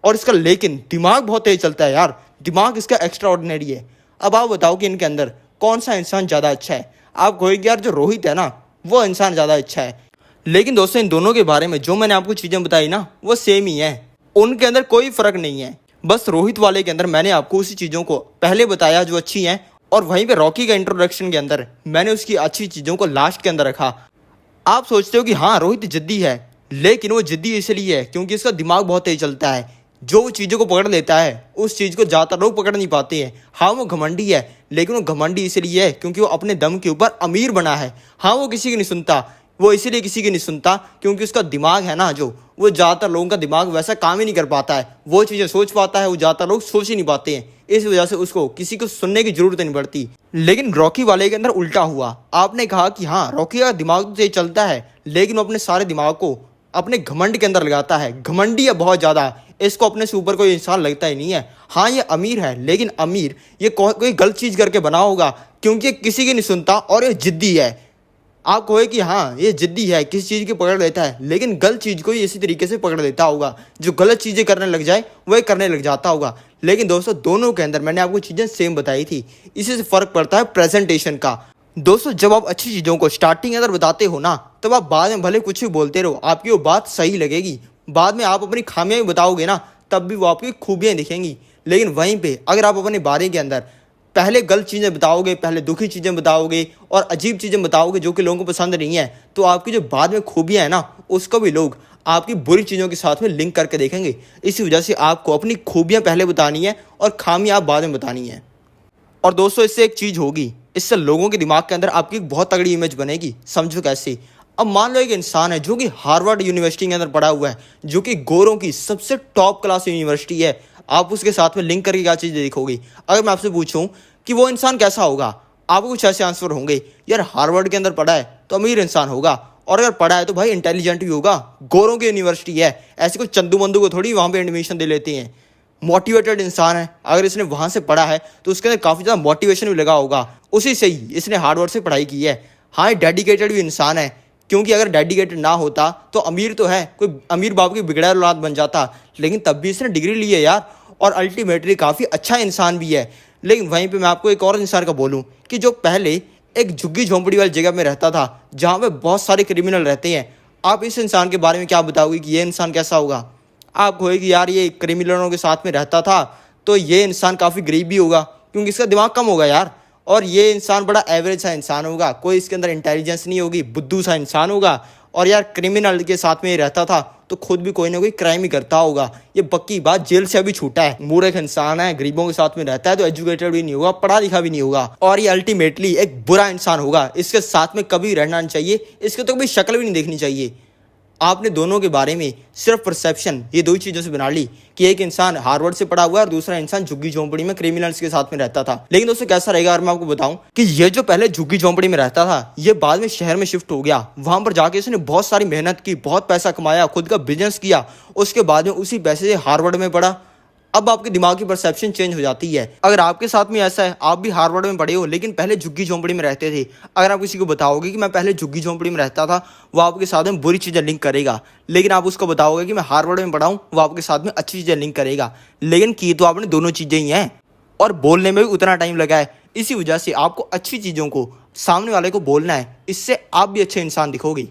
और इसका लेकिन दिमाग बहुत तेज चलता है यार, दिमाग इसका एक्स्ट्रा ऑर्डिनरी है। अब आप बताओ कि इनके अंदर कौन सा इंसान ज़्यादा अच्छा है। आप कहोगे यार जो रोहित है ना वो इंसान ज़्यादा अच्छा है, लेकिन दोस्तों इन दोनों के बारे में जो मैंने आपको चीज़ें बताई ना वो सेम ही है, उनके अंदर कोई फ़र्क नहीं है। बस रोहित वाले के अंदर मैंने आपको उसी चीज़ों को पहले बताया जो अच्छी हैं और वहीं पे रॉकी का इंट्रोडक्शन के अंदर मैंने उसकी अच्छी चीज़ों को लास्ट के अंदर रखा। आप सोचते हो कि हाँ रोहित जिद्दी है, लेकिन वो जिद्दी इसलिए है क्योंकि इसका दिमाग बहुत तेज चलता है। जो वो चीज़ों को पकड़ लेता है उस चीज़ को ज़्यादातर लोग पकड़ नहीं पाते हैं। हाँ, वो घमंडी है, लेकिन वो घमंडी इसलिए है क्योंकि वो अपने दम के ऊपर अमीर बना है। हाँ, वो किसी की नहीं सुनता, वो इसीलिए किसी की नहीं सुनता क्योंकि उसका दिमाग है ना, जो वो ज़्यादातर लोगों का दिमाग वैसा काम ही नहीं कर पाता है। वो चीज़ें सोच पाता है, वो ज़्यादातर लोग सोच ही नहीं पाते हैं। इस वजह से उसको किसी को सुनने की जरूरत नहीं पड़ती। लेकिन रॉकी वाले के अंदर उल्टा हुआ। आपने कहा कि हाँ, रॉकी का दिमाग तो तेज चलता है, लेकिन वो अपने सारे दिमाग को अपने घमंड के अंदर लगाता है। घमंडी है बहुत ज़्यादा, इसको अपने से ऊपर कोई इंसान लगता ही नहीं है। हाँ, ये अमीर है, लेकिन अमीर ये कोई गलत चीज़ करके बना होगा क्योंकि ये किसी की नहीं सुनता और ये जिद्दी है। आप कहोगे कि हाँ, ये जिद्दी है, किसी चीज़ की पकड़ लेता है, लेकिन गलत चीज़ को ही इसी तरीके से पकड़ लेता होगा। जो गलत चीज़ें करने लग जाए वही करने लग जाता होगा। लेकिन दोस्तों, दोनों के अंदर मैंने आपको चीज़ें सेम बताई थी। इसी से फ़र्क पड़ता है प्रेजेंटेशन का। दोस्तों, जब आप अच्छी चीज़ों को स्टार्टिंग के अंदर बताते हो ना, तब आप बाद में भले कुछ भी बोलते रहो, आपकी वो बात सही लगेगी। बाद में आप अपनी खामियां भी बताओगे ना, तब भी वो आपकी खूबियाँ दिखेंगी। लेकिन वहीं पे अगर आप अपने बारे के अंदर पहले गलत चीज़ें बताओगे, पहले दुखी चीज़ें बताओगे और अजीब चीज़ें बताओगे जो कि लोगों को पसंद नहीं है, तो आपकी जो बाद में खूबियाँ हैं ना, उसको भी लोग आपकी बुरी चीज़ों के साथ में लिंक करके देखेंगे। इसी वजह से आपको अपनी खूबियाँ पहले बतानी है और खामियाँ आप बाद में बतानी है। और दोस्तों, इससे एक चीज़ होगी, इससे लोगों के दिमाग के अंदर आपकी एक बहुत तगड़ी इमेज बनेगी। समझो कैसे? अब मान लो एक इंसान है जो कि हार्वर्ड यूनिवर्सिटी के अंदर पढ़ा हुआ है, जो कि गोरों की सबसे टॉप क्लास यूनिवर्सिटी है। आप उसके साथ में लिंक करके क्या चीज़ देखोगे? अगर मैं आपसे पूछूं कि वो इंसान कैसा होगा, आपको कुछ ऐसे आंसर होंगे, यार हार्वर्ड के अंदर पढ़ा है तो अमीर इंसान होगा, और अगर पढ़ा है तो भाई इंटेलिजेंट भी होगा, गोरों की यूनिवर्सिटी है, ऐसे कोई चंदू मंदू को थोड़ी वहाँ पे एडमिशन दे लेते हैं। मोटिवेटेड इंसान है, अगर इसने वहाँ से पढ़ा है तो उसके अंदर काफ़ी ज़्यादा मोटिवेशन भी लगा होगा, उसी से ही इसने हार्वर्ड से पढ़ाई की है। हाँ, डेडिकेटेड भी इंसान है, क्योंकि अगर डेडिकेटेड ना होता तो अमीर तो है, कोई अमीर बाप की बिगड़ा औलाद बन जाता, लेकिन तब भी इसने डिग्री ली है यार, और अल्टीमेटली काफ़ी अच्छा इंसान भी है। लेकिन वहीं पे मैं आपको एक और इंसान का बोलूँ कि जो पहले एक झुग्गी झोंपड़ी वाली जगह में रहता था, जहाँ पे बहुत सारे क्रिमिनल रहते हैं, आप इस इंसान के बारे में क्या बताओगे कि ये इंसान कैसा होगा? आप कहोगे कि यार ये क्रिमिनलों के साथ में रहता था तो ये इंसान काफ़ी गरीब भी होगा क्योंकि इसका दिमाग कम होगा यार, और ये इंसान बड़ा एवरेज सा इंसान होगा, कोई इसके अंदर इंटेलिजेंस नहीं होगी, बुद्धू सा इंसान होगा, और यार क्रिमिनल के साथ में रहता था तो खुद भी कोई ना कोई क्राइम ही करता होगा। ये पक्की बात, जेल से अभी छूटा है, मूर्ख इंसान है, गरीबों के साथ में रहता है तो एजुकेटेड भी नहीं होगा, पढ़ा लिखा भी नहीं होगा, और ये अल्टीमेटली एक बुरा इंसान होगा। इसके साथ में कभी रहना नहीं चाहिए, इसके तो कभी शक्ल भी नहीं देखनी चाहिए। आपने दोनों के बारे में सिर्फ परसेप्शन ये दो चीज़ों से बना ली कि एक इंसान हार्वर्ड से पढ़ा हुआ है और दूसरा इंसान झुग्गी झोंपड़ी में क्रिमिनल्स के साथ में रहता था। लेकिन दोस्तों, कैसा रहेगा अगर मैं आपको बताऊं कि ये जो पहले झुग्गी झोंपड़ी में रहता था, ये बाद में शहर में शिफ्ट हो गया, वहां पर जाके इसने बहुत सारी मेहनत की, बहुत पैसा कमाया, खुद का बिजनेस किया, उसके बाद में उसी पैसे से हार्वर्ड में पढ़ा। अब आपके दिमाग की परसेप्शन चेंज हो जाती है। अगर आपके साथ में ऐसा है, आप भी हार्वर्ड में पढ़े हो लेकिन पहले झुग्गी झोंपड़ी में रहते थे, अगर आप किसी को बताओगे कि मैं पहले झुग्गी झोंपड़ी में रहता था, वो आपके साथ में बुरी चीज़ें लिंक करेगा। लेकिन आप उसको बताओगे कि मैं हार्वर्ड में पढ़ा हूँ, वो आपके साथ में अच्छी चीज़ें लिंक करेगा। लेकिन की तो आपने दोनों चीज़ें ही हैं, और बोलने में भी उतना टाइम लगा है। इसी वजह से आपको अच्छी चीज़ों को सामने वाले को बोलना है, इससे आप भी अच्छे इंसान दिखोगे।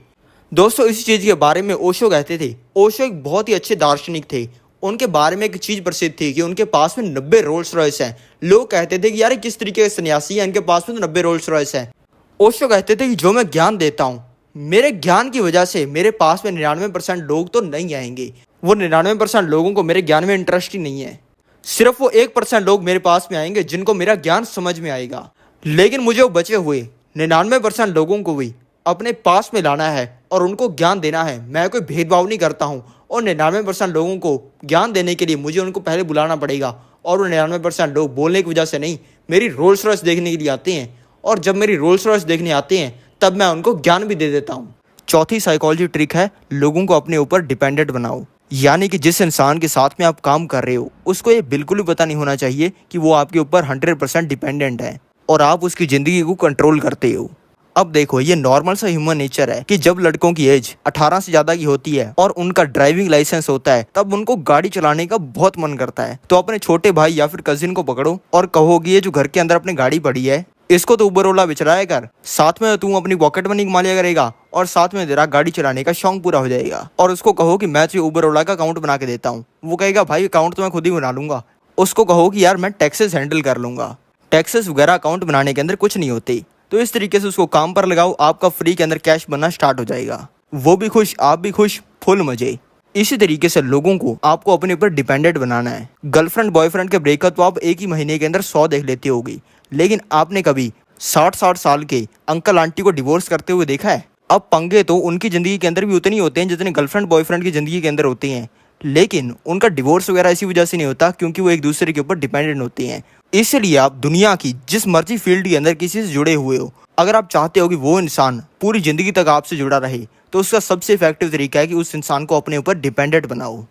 दोस्तों, इसी चीज़ के बारे में ओशो कहते थे। ओशो एक बहुत ही अच्छे दार्शनिक थे। उनके बारे में एक चीज़ प्रसिद्ध थी कि उनके पास में 90 रोल्स रॉयस हैं। लोग कहते थे कि यार किस तरीके के सन्यासी हैं, इनके पास में तो 90 रोल्स रॉयस हैं। ओशो कहते थे कि जो मैं ज्ञान देता हूँ, मेरे ज्ञान की वजह से मेरे पास में 99% लोग तो नहीं आएंगे। वो 99% लोगों को मेरे ज्ञान में इंटरेस्ट ही नहीं है। सिर्फ वो 1% लोग मेरे पास में आएंगे जिनको मेरा ज्ञान समझ में आएगा। लेकिन मुझे वो बचे हुए 99% लोगों को भी अपने पास में लाना है और उनको ज्ञान देना है। मैं कोई भेदभाव नहीं करता हूँ, और 99% लोगों को ज्ञान देने के लिए मुझे उनको पहले बुलाना पड़ेगा। और वो 99% लोग बोलने की वजह से नहीं, मेरी रोल्स रॉयस देखने के लिए आते हैं, और जब मेरी रोल्स रॉयस देखने आते हैं तब मैं उनको ज्ञान भी दे देता हूँ। चौथी साइकोलॉजी ट्रिक है, लोगों को अपने ऊपर डिपेंडेंट बनाओ। यानी कि जिस इंसान के साथ में आप काम कर रहे हो, उसको ये बिल्कुल भी पता नहीं होना चाहिए कि वो आपके ऊपर 100% डिपेंडेंट है और आप उसकी ज़िंदगी को कंट्रोल करते हो। अब देखो, ये नॉर्मल सा ह्यूमन नेचर है कि जब लड़कों की एज 18 से ज़्यादा की होती है और उनका ड्राइविंग लाइसेंस होता है, तब उनको गाड़ी चलाने का बहुत मन करता है। तो अपने छोटे भाई या फिर कजिन को पकड़ो और कहो कि ये जो घर के अंदर अपनी गाड़ी पड़ी है, इसको तो उबर ओला बिचराया कर, साथ में तू अपनी पॉकेट मनी कमा लिया करेगा और साथ में तेरा गाड़ी चलाने का शौक पूरा हो जाएगा। और उसको कहो कि मैं तुझे उबर ओला का अकाउंट बना के देता हूँ। वो कहेगा भाई अकाउंट तो मैं खुद ही बना लूंगा। उसको कहो कि यार मैं टैक्सेस हैंडल कर लूंगा, टैक्सेस वगैरह अकाउंट बनाने के अंदर कुछ नहीं होते। तो इस तरीके से उसको काम पर लगाओ, आपका फ्री के अंदर कैश बनना स्टार्ट हो जाएगा। वो भी खुश, आप भी खुश, फुल मजे। इसी तरीके से लोगों को आपको अपने ऊपर डिपेंडेंट बनाना है। गर्लफ्रेंड बॉयफ्रेंड के ब्रेकअप तो आप एक ही महीने के अंदर 100 देख लेते होगी, लेकिन आपने कभी 60-60 साल के अंकल आंटी को डिवोर्स करते हुए देखा है? अब पंगे तो उनकी ज़िंदगी के अंदर भी उतने ही होते हैं जितने गर्लफ्रेंड बॉयफ्रेंड की ज़िंदगी के अंदर होते हैं, लेकिन उनका डिवोर्स वगैरह इसी वजह से नहीं होता क्योंकि वो एक दूसरे के ऊपर डिपेंडेंट होते हैं। इसलिए आप दुनिया की जिस मर्जी फील्ड के अंदर किसी से जुड़े हुए हो, अगर आप चाहते हो कि वो इंसान पूरी ज़िंदगी तक आपसे जुड़ा रहे, तो उसका सबसे इफेक्टिव तरीका है कि उस इंसान को अपने ऊपर डिपेंडेंट बनाओ।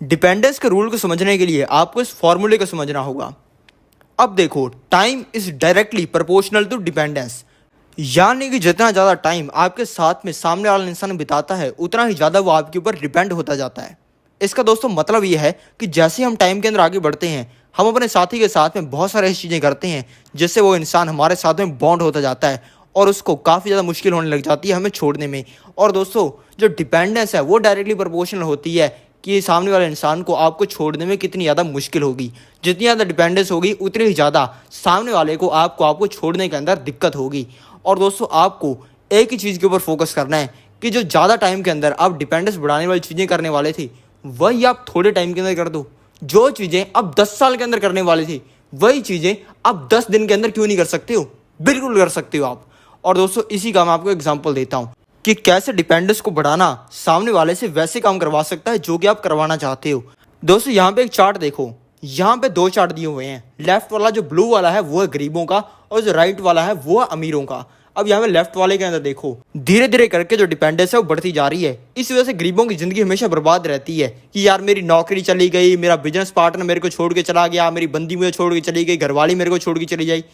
डिपेंडेंस के रूल को समझने के लिए आपको इस फॉर्मूले को समझना होगा। अब देखो, time is directly proportional to dependence, यानी कि जितना ज़्यादा टाइम आपके साथ में सामने वाला इंसान बिताता है उतना ही ज़्यादा वो आपके ऊपर डिपेंड होता जाता है। इसका दोस्तों मतलब ये है कि जैसे हम टाइम के अंदर आगे बढ़ते हैं, हम अपने साथी के साथ में बहुत सारी ऐसी चीज़ें करते हैं जिससे वो इंसान हमारे साथ में बॉन्ड होता जाता है और उसको काफ़ी ज़्यादा मुश्किल होने लग जाती है हमें छोड़ने में। और दोस्तों, जो डिपेंडेंस है वो डायरेक्टली प्रोपोर्शनल होती है कि सामने वाले इंसान को आपको छोड़ने में कितनी ज़्यादा मुश्किल होगी। जितनी ज़्यादा डिपेंडेंस होगी उतनी ही ज़्यादा सामने वाले को आपको छोड़ने के अंदर दिक्कत होगी। और दोस्तों, आपको एक ही चीज़ के ऊपर फोकस करना है कि जो ज़्यादा टाइम के अंदर आप डिपेंडेंस बढ़ाने वाली चीज़ें करने वाले थे वही आप थोड़े टाइम के अंदर कर दो। जो चीज़ें अब 10 साल के अंदर करने वाली थी वही चीज़ें अब 10 दिन के अंदर क्यों नहीं कर सकते हो? बिल्कुल कर सकते हो आप। और दोस्तों, इसी का मैं आपको एग्जांपल देता हूँ कि कैसे डिपेंडेंस को बढ़ाना सामने वाले से वैसे काम करवा सकता है जो कि आप करवाना चाहते हो। दोस्तों, यहाँ पे एक चार्ट देखो, यहाँ पे 2 चार्ट दिए हुए हैं। लेफ्ट वाला जो ब्लू वाला है वो है गरीबों का और जो राइट वाला है वो है अमीरों का। अब यहाँ पे लेफ्ट वाले के अंदर देखो, धीरे धीरे करके जो डिपेंडेंस है वो बढ़ती जा रही है। इस वजह से गरीबों की जिंदगी हमेशा बर्बाद रहती है कि यार मेरी नौकरी चली गई, मेरा बिजनेस पार्टनर मेरे को छोड़ के चला गया, मेरी बंदी मुझे छोड़ के चली गई, घरवाली मेरे को छोड़ के चली जाई।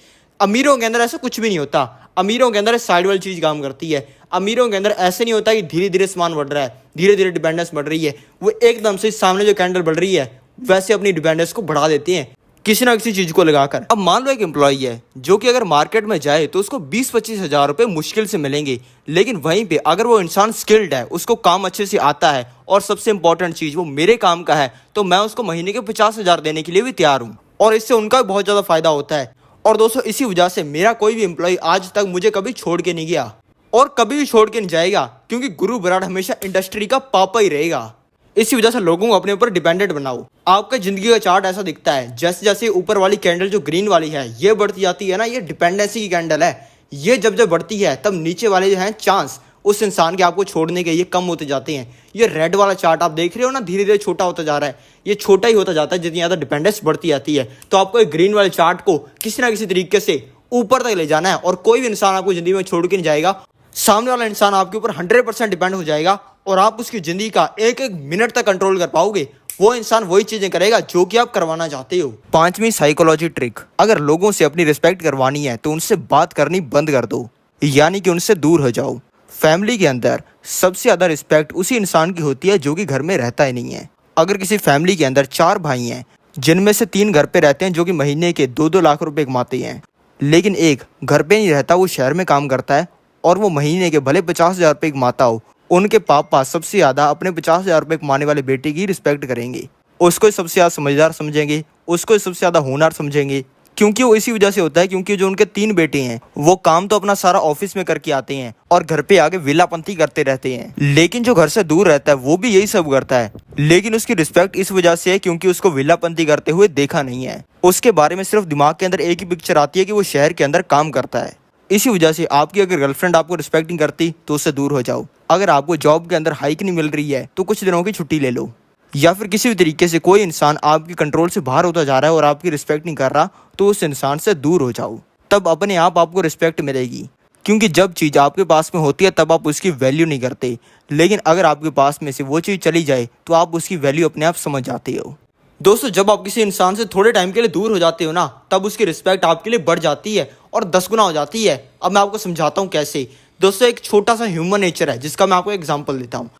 अमीरों के अंदर ऐसा कुछ भी नहीं होता। अमीरों के अंदर साइड वाली चीज़ काम करती है। अमीरों के अंदर ऐसे नहीं होता कि धीरे धीरे सामान बढ़ रहा है, धीरे धीरे डिपेंडेंस बढ़ रही है। वो एकदम से सामने जो कैंडल बढ़ रही है वैसे अपनी डिपेंडेंस को बढ़ा देते हैं किसी ना किसी चीज़ को लगाकर। अब मान लो एक एम्प्लॉई है जो कि अगर मार्केट में जाए तो उसको 20-25 हज़ार रुपये मुश्किल से मिलेंगे, लेकिन वहीं पे अगर वो इंसान स्किल्ड है, उसको काम अच्छे से आता है और सबसे इंपॉर्टेंट चीज़ वो मेरे काम का है, तो मैं उसको महीने के 50 हज़ार देने के लिए भी तैयार हूँ और इससे उनका भी बहुत ज़्यादा फायदा होता है। और दोस्तों, इसी वजह से मेरा कोई भी एम्प्लॉय आज तक मुझे कभी छोड़ के नहीं गया और कभी भी छोड़ के नहीं जाएगा, क्योंकि गुरु बराड़ हमेशा इंडस्ट्री का पापा ही रहेगा। इसी वजह से लोगों को अपने ऊपर डिपेंडेंट बनाओ। आपका जिंदगी का चार्ट ऐसा दिखता है, जैसे जैसे ऊपर वाली कैंडल जो ग्रीन वाली है ये बढ़ती जाती है ना, ये डिपेंडेंसी की कैंडल है। ये जब जब बढ़ती है तब नीचे वाले जो हैं चांस उस इंसान के आपको छोड़ने के ये कम होते जाते हैं। ये रेड वाला चार्ट आप देख रहे हो ना, धीरे धीरे छोटा होता जा रहा है। ये छोटा ही होता जाता है जितनी ज़्यादा डिपेंडेंस बढ़ती जाती है। तो आपको एक ग्रीन वाले चार्ट को किसी ना किसी तरीके से ऊपर तक ले जाना है और कोई भी इंसान आपको जिंदगी में छोड़ के नहीं जाएगा। सामने वाला इंसान आपके ऊपर 100% डिपेंड हो जाएगा और आप उसकी ज़िंदगी का एक एक मिनट तक कंट्रोल कर पाओगे। वो इंसान वही चीज़ें करेगा जो कि आप करवाना चाहते हो। 5वीं साइकोलॉजी ट्रिक, अगर लोगों से अपनी रिस्पेक्ट करवानी है तो उनसे बात करनी बंद कर दो, यानी कि उनसे दूर हो जाओ। फैमिली के अंदर सबसे ज़्यादा रिस्पेक्ट उसी इंसान की होती है जो कि घर में रहता ही नहीं है। अगर किसी फैमिली के अंदर 4 भाई हैं जिनमें से 3 घर पे रहते हैं जो कि महीने के 2-2 लाख रुपए कमाते हैं, लेकिन एक घर पे नहीं रहता, वो शहर में काम करता है और वो महीने के भले 50,000 रुपये कमाता हो, उनके पापा सबसे ज़्यादा अपने 50,000 रुपये कमाने वाले बेटे की रिस्पेक्ट करेंगे, उसको सबसे ज़्यादा समझदार समझेंगे, उसको सबसे ज़्यादा होनहार समझेंगे। क्योंकि वो इसी वजह से होता है क्योंकि जो उनके 3 बेटे हैं वो काम तो अपना सारा ऑफिस में करके आते हैं और घर पे आके विलापंती करते रहते हैं, लेकिन जो घर से दूर रहता है वो भी यही सब करता है, लेकिन उसकी रिस्पेक्ट इस वजह से है क्योंकि उसको विलापंती करते हुए देखा नहीं है। उसके बारे में सिर्फ दिमाग के अंदर एक ही पिक्चर आती है कि वो शहर के अंदर काम करता है। इसी वजह से आपकी अगर गर्लफ्रेंड आपको रिस्पेक्ट नहीं करती तो उससे दूर हो जाओ। अगर आपको जॉब के अंदर हाइक नहीं मिल रही है तो कुछ दिनों की छुट्टी ले लो, या फिर किसी भी तरीके से कोई इंसान आपके कंट्रोल से बाहर होता जा रहा है और आपकी रिस्पेक्ट नहीं कर रहा तो उस इंसान से दूर हो जाओ। तब अपने आप आपको रिस्पेक्ट मिलेगी, क्योंकि जब चीज़ आपके पास में होती है तब आप उसकी वैल्यू नहीं करते, लेकिन अगर आपके पास में से वो चीज़ चली जाए तो आप उसकी वैल्यू अपने आप समझ जाते हो। दोस्तों, जब आप किसी इंसान से थोड़े टाइम के लिए दूर हो जाते हो ना, तब उसकी रिस्पेक्ट आपके लिए बढ़ जाती है और 10 गुना हो जाती है। अब मैं आपको समझाता हूँ कैसे। दोस्तों, एक छोटा सा ह्यूमन नेचर है जिसका मैं आपको एग्जांपल देता हूँ।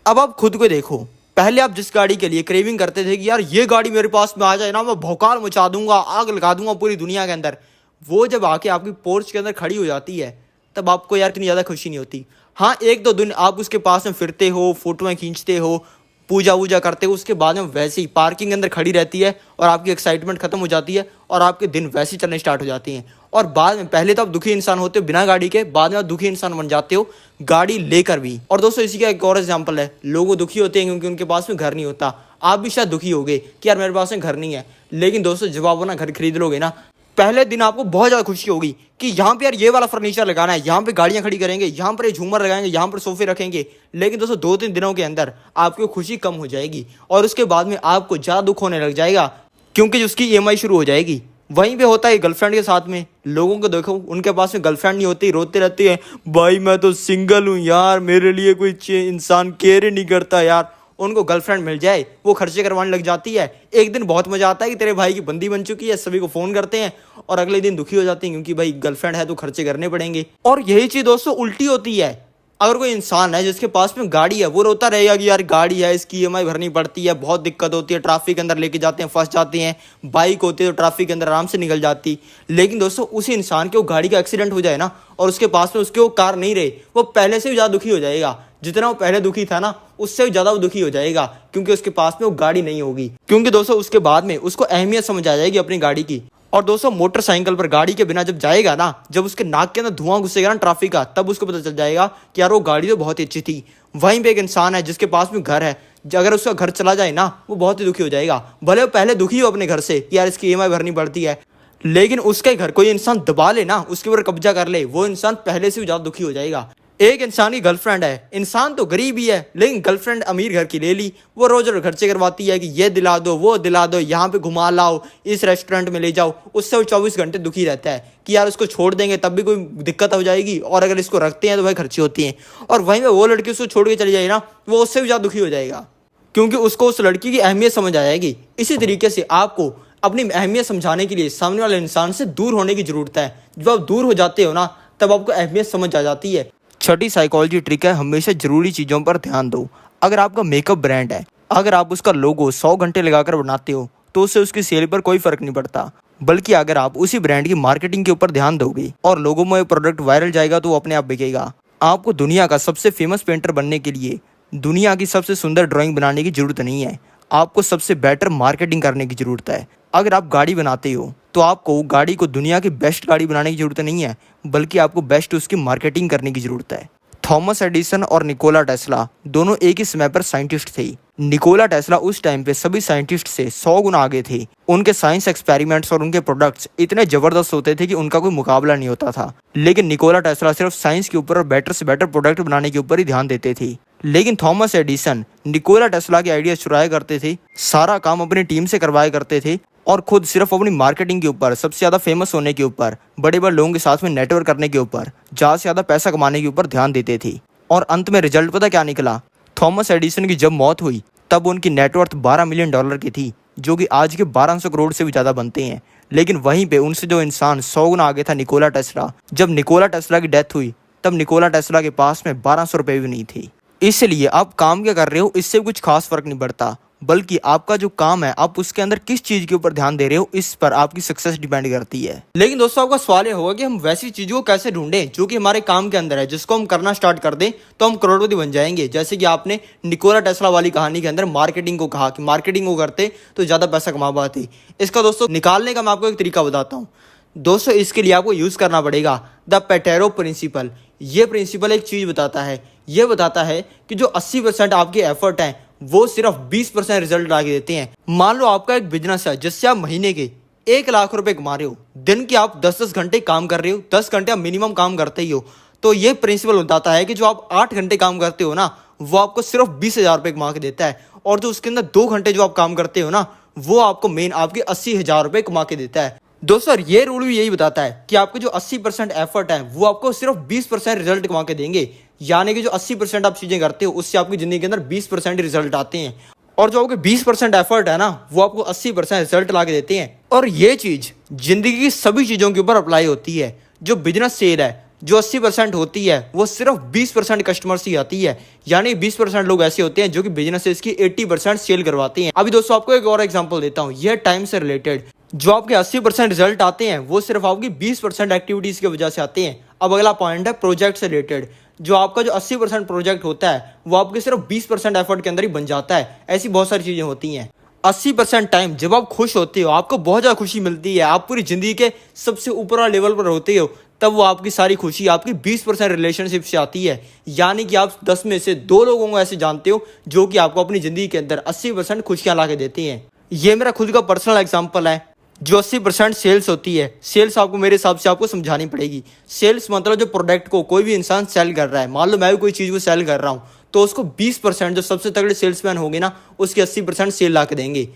अब आप खुद को देखो, पहले आप जिस गाड़ी के लिए क्रेविंग करते थे कि यार ये गाड़ी मेरे पास में आ जाए ना, मैं भौकाल मचा दूंगा, आग लगा दूंगा पूरी दुनिया के अंदर, वो जब आके आपकी पोर्च के अंदर खड़ी हो जाती है तब आपको यार इतनी ज़्यादा खुशी नहीं होती। हाँ, 1-2 दिन आप उसके पास में फिरते हो, फोटोएं खींचते हो, पूजा वूजा करते हो, उसके बाद में वैसे ही पार्किंग के अंदर खड़ी रहती है और आपकी एक्साइटमेंट खत्म हो जाती है और आपके दिन वैसे ही चलने स्टार्ट हो जाती हैं और बाद में पहले तो आप दुखी इंसान होते हो बिना गाड़ी के, बाद में आप दुखी इंसान बन जाते हो गाड़ी लेकर भी। और दोस्तों इसी का एक और एग्जाम्पल है, लोग दुखी होते हैं क्योंकि उनके पास में घर नहीं होता। आप भी शायद दुखी होगे कि यार मेरे पास में घर नहीं है, लेकिन दोस्तों जब आप अपना घर खरीद लोगे ना, पहले दिन आपको बहुत ज़्यादा खुशी होगी कि यहाँ पे यार ये वाला फर्नीचर लगाना है, यहाँ पे गाड़ियाँ खड़ी करेंगे, यहाँ पर झूमर लगाएंगे, यहाँ पर सोफे रखेंगे। लेकिन दोस्तों 2-3 दिनों के अंदर आपकी खुशी कम हो जाएगी और उसके बाद में आपको ज़्यादा दुख होने लग जाएगा क्योंकि उसकी ईएमआई शुरू हो जाएगी। वहीं पे होता है गर्लफ्रेंड के साथ में, लोगों को देखो उनके पास में गर्लफ्रेंड नहीं होती, रोते रहती है, भाई मैं तो सिंगल हूँ यार, मेरे लिए कोई इंसान केयर ही नहीं करता यार। उनको गर्लफ्रेंड मिल जाए वो खर्चे करवाने लग जाती है। एक दिन बहुत मजा आता है कि तेरे भाई की बंदी बन चुकी है, सभी को फोन करते हैं, और अगले दिन दुखी हो जाते हैं क्योंकि भाई गर्लफ्रेंड है तो खर्चे करने पड़ेंगे। और यही चीज दोस्तों उल्टी होती है। अगर कोई इंसान है जिसके पास में गाड़ी है, वो रोता रहेगा कि यार गाड़ी है, इसकी ईएमआई भरनी पड़ती है, बहुत दिक्कत होती है, ट्रैफिक के अंदर लेके जाते हैं, फंस जाते हैं। बाइक होती है तो ट्रैफिक के अंदर आराम से निकल जाती। लेकिन दोस्तों उसी इंसान के वो गाड़ी का एक्सीडेंट हो जाए ना, और उसके पास में उसके वो कार नहीं रहे, वो पहले से भी ज़्यादा दुखी हो जाएगा। जितना वो पहले दुखी था ना, उससे भी ज़्यादा वो दुखी हो जाएगा क्योंकि उसके पास में वो गाड़ी नहीं होगी। क्योंकि दोस्तों उसके बाद में उसको अहमियत समझ आ जाएगी अपनी गाड़ी की। और दोस्तों मोटरसाइकिल पर गाड़ी के बिना जब जाएगा ना, जब उसके नाक के अंदर धुआं घुसेगा ना ट्रैफिक का, तब उसको पता चल जाएगा कि यार वो गाड़ी तो बहुत ही अच्छी थी। वहीं पे एक इंसान है जिसके पास में घर है, अगर उसका घर चला जाए ना, वो बहुत ही दुखी हो जाएगा। भले वो पहले दुखी हो अपने घर से कि यार इसकी ईएमआई भरनी पड़ती है, लेकिन उसके घर कोई इंसान दबा ले ना, उसके ऊपर कब्जा कर ले, वो इंसान पहले से भी ज्यादा दुखी हो जाएगा। एक इंसान की गर्लफ्रेंड है, इंसान तो गरीब ही है, लेकिन गर्लफ्रेंड अमीर घर की ले ली, वो रोज रोज खर्चे करवाती है कि ये दिला दो, वो दिला दो, यहाँ पे घुमा लाओ, इस रेस्टोरेंट में ले जाओ। उससे वो 24 घंटे दुखी रहता है कि यार उसको छोड़ देंगे तब भी कोई दिक्कत हो जाएगी, और अगर इसको रखते हैं तो भाई खर्ची होती हैं। और वहीं में वो लड़की उसको छोड़ के चली जाएगी ना, वो उससे भी ज़्यादा दुखी हो जाएगा क्योंकि उसको उस लड़की की अहमियत समझ आ जाएगी। इसी तरीके से आपको अपनी अहमियत समझाने के लिए सामने वाले इंसान से दूर होने की जरूरत है। जब आप दूर हो जाते हो ना, तब आपको अहमियत समझ आ जाती है। छठी साइकोलॉजी ट्रिक है, हमेशा जरूरी चीज़ों पर ध्यान दो। अगर आपका मेकअप ब्रांड है, अगर आप उसका लोगो 100 घंटे लगाकर बनाते हो तो उससे उसकी सेल पर कोई फर्क नहीं पड़ता। बल्कि अगर आप उसी ब्रांड की मार्केटिंग के ऊपर ध्यान दोगे और लोगों में प्रोडक्ट वायरल जाएगा तो वो अपने आप बिकेगा। आपको दुनिया का सबसे फेमस पेंटर बनने के लिए दुनिया की सबसे सुंदर ड्राइंग बनाने की जरूरत नहीं है, आपको सबसे बेटर मार्केटिंग करने की जरूरत है। अगर आप गाड़ी बनाते हो तो आपको गाड़ी को दुनिया की बेस्ट गाड़ी बनाने की जरूरत नहीं है, बल्कि आपको बेस्ट उसकी मार्केटिंग करने की जरूरत है। थॉमस एडिसन और निकोला टेस्ला दोनों एक ही समय पर साइंटिस्ट थे। निकोला टेस्ला उस टाइम पे सभी साइंटिस्ट से 100 गुना आगे थे। उनके साइंस एक्सपेरिमेंट्स और उनके प्रोडक्ट्स इतने जबरदस्त होते थे कि उनका कोई मुकाबला नहीं होता था। लेकिन निकोला टेस्ला सिर्फ साइंस के ऊपर और बेटर से बेटर प्रोडक्ट बनाने के ऊपर ही ध्यान देते थे। लेकिन थॉमस एडिसन निकोला टेस्ला के आइडिया चुराया करते थे, सारा काम अपनी टीम से करवाया करते थे और खुद सिर्फ अपनी मार्केटिंग के ऊपर, सबसे ज़्यादा फेमस होने के ऊपर, बड़े बड़े लोगों के साथ में नेटवर्क करने के ऊपर, ज़्यादा से ज़्यादा पैसा कमाने के ऊपर ध्यान देते थे। और अंत में रिजल्ट पता क्या निकला? थॉमस एडिसन की जब मौत हुई तब उनकी नेटवर्थ $12 मिलियन की थी, जो कि आज के 1200 करोड़ से भी ज़्यादा बनते हैं। लेकिन वहीं पे उनसे जो इंसान 100 गुना आगे था, निकोला टेस्ला, जब निकोला टेस्ला की डेथ हुई तब निकोला टेस्ला के पास में 1200 रुपये भी नहीं थे। इसलिए आप काम क्या कर रहे हो इससे कुछ खास फर्क नहीं पड़ता, बल्कि आपका जो काम है आप उसके अंदर किस चीज के ऊपर ध्यान दे रहे हो, इस पर आपकी सक्सेस डिपेंड करती है। लेकिन दोस्तों आपका सवाल ये होगा कि हम वैसी चीजों को कैसे ढूंढें जो कि हमारे काम के अंदर है, जिसको हम करना स्टार्ट कर दें तो हम करोड़पति बन जाएंगे। जैसे कि आपने निकोला टेस्ला वाली कहानी के अंदर मार्केटिंग को कहा कि मार्केटिंग को करते तो ज्यादा पैसा कमा पाते। इसका दोस्तों निकालने का मैं आपको एक तरीका बताता हूँ। दोस्तों इसके लिए आपको यूज करना पड़ेगा द पेटेरो प्रिंसिपल। ये प्रिंसिपल एक चीज बताता है, ये बताता है कि जो 80% आपके एफर्ट हैं वो सिर्फ 20% रिजल्ट ला के देते हैं। मान लो आपका एक बिजनेस है जिससे आप महीने के 1 लाख रुपए कमा रहे हो, दिन के आप 10-10 घंटे काम कर रहे हो, 10 घंटे आप मिनिमम काम करते ही हो, तो ये प्रिंसिपल बताता है कि जो आप 8 घंटे काम करते हो ना, वो आपको सिर्फ 20,000 रुपये कमा के देता है, और जो उसके अंदर 2 घंटे जो आप काम करते हो ना, वो आपको मेन आपके 80,000 रुपये कमा के देता है। दोस्तों ये रूल भी यही बताता है कि आपके जो 80% एफर्ट है वो आपको सिर्फ 20% रिजल्ट कमा के देंगे। यानी कि जो 80% आप चीजें करते हो उससे आपकी जिंदगी के अंदर 20% रिजल्ट आते हैं, और जो आपके 20% एफर्ट है ना वो आपको 80% रिजल्ट ला के देते हैं। और ये चीज जिंदगी की सभी चीजों के ऊपर अप्लाई होती है। जो बिजनेस सेल है जो 80% होती है वो सिर्फ 20% कस्टमर से आती है। यानी 20% लोग ऐसे होते हैं जो कि बिजनेस इसकी 80% सेल करवाते हैं। अभी दोस्तों आपको एक और एग्जांपल देता हूँ, यह टाइम से रिलेटेड। जो आपके 80% रिजल्ट आते हैं वो सिर्फ आपकी 20% एक्टिविटीज की वजह से आते हैं। अब अगला पॉइंट है प्रोजेक्ट से रिलेटेड। जो आपका जो 80% प्रोजेक्ट होता है वो आपके सिर्फ 20% एफर्ट के अंदर ही बन जाता है। ऐसी बहुत सारी चीजें होती हैं। 80% टाइम जब आप खुश होते हो, आपको बहुत ज़्यादा खुशी मिलती है, आप पूरी ज़िंदगी के सबसे ऊपर वाले लेवल पर होते हो, तब वो आपकी सारी खुशी आपकी 20% रिलेशनशिप से आती है। यानी कि आप 10 में से 2 लोगों को ऐसे जानते हो जो कि आपको अपनी ज़िंदगी के अंदर 80% खुशियाँ ला के देती हैं। ये मेरा खुद का पर्सनल एग्जाम्पल है। जो 80% सेल्स होती है, सेल्स आपको मेरे हिसाब से आपको समझानी पड़ेगी। सेल्स मतलब जो प्रोडक्ट को कोई भी इंसान सेल कर रहा है, मान लो मैं भी कोई चीज़ को सेल कर रहा हूँ, तो उसको 20% जो सबसे तगड़े सेल्समैन होंगे ना, उसकी 80% सेल ला के देंगे।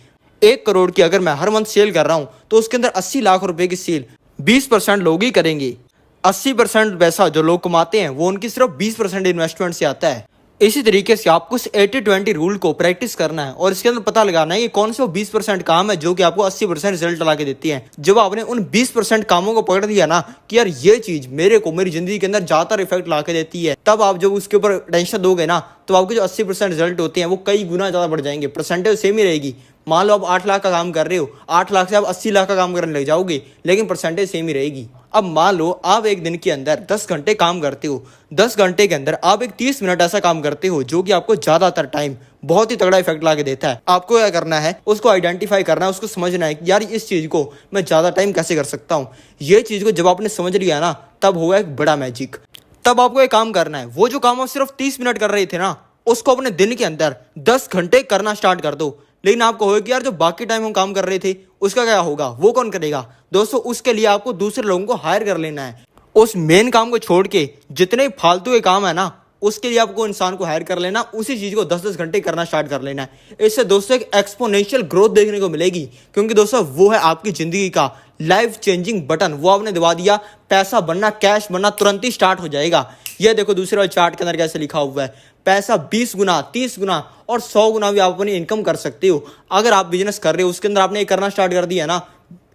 1 करोड़ की अगर मैं हर मंथ सेल कर रहा हूँ तो उसके अंदर 80 लाख रुपए की सेल 20% लोग ही करेंगे। 80% पैसा जो लोग कमाते हैं वो उनकी सिर्फ 20% इन्वेस्टमेंट से आता है। इसी तरीके से आपको इस 80-20 रूल को प्रैक्टिस करना है और इसके अंदर पता लगाना है कि कौन से वो 20% काम है जो कि आपको 80% रिजल्ट ला के देती है। जब आपने उन 20% कामों को पकड़ दिया ना कि यार ये चीज मेरे को मेरी जिंदगी के अंदर ज्यादातर इफेक्ट ला के देती है, तब आप जब उसके ऊपर टेंशन दोगे ना तो आपके जो 80% रिजल्ट होते हैं वो कई गुना ज्यादा बढ़ जाएंगे। परसेंटेज सेम ही रहेगी। मान लो आप 8 लाख का काम कर रहे हो, 8 लाख से आप 80 लाख का काम करने लग जाओगे, लेकिन परसेंटेज सेम ही रहेगी। अब मान लो आप एक दिन के अंदर 10 घंटे काम करते हो, 10 घंटे के अंदर आप एक 30 मिनट ऐसा काम करते हो जो कि आपको ज्यादातर टाइम बहुत ही तगड़ा इफेक्ट ला के देता है। आपको क्या करना है, उसको आइडेंटिफाई करना है, उसको समझना है कि यार इस चीज को मैं ज्यादा टाइम कैसे कर सकता हूँ। ये चीज को जब आपने समझ लिया ना, तब होगा एक बड़ा मैजिक। तब आपको एक काम करना है, वो जो काम आप सिर्फ 30 मिनट कर रहे थे ना, उसको अपने दिन के अंदर 10 घंटे करना स्टार्ट कर दो। लेकिन आपको होगा कि यार जो बाकी टाइम हम काम कर रहे थे उसका क्या होगा, वो कौन करेगा। दोस्तों उसके लिए आपको दूसरे लोगों को हायर कर लेना है। उस मेन काम को छोड़ के जितने फालतू के काम है ना, उसके लिए आपको इंसान को हायर कर लेना, उसी चीज को 10-10 घंटे करना स्टार्ट कर लेना है। इससे दोस्तों एक एक्सपोनेंशियल ग्रोथ देखने को मिलेगी, क्योंकि दोस्तों वो है आपकी जिंदगी का लाइफ चेंजिंग बटन। वो आपने दबा दिया, पैसा बनना, कैश बनना तुरंत ही स्टार्ट हो जाएगा। ये देखो दूसरे वाले चार्ट के अंदर कैसे लिखा हुआ है, पैसा 20 गुना, 30 गुना और 100 गुना भी आप अपनी इनकम कर सकते हो। अगर आप बिजनेस कर रहे हो, उसके अंदर आपने ये करना स्टार्ट कर दिया ना,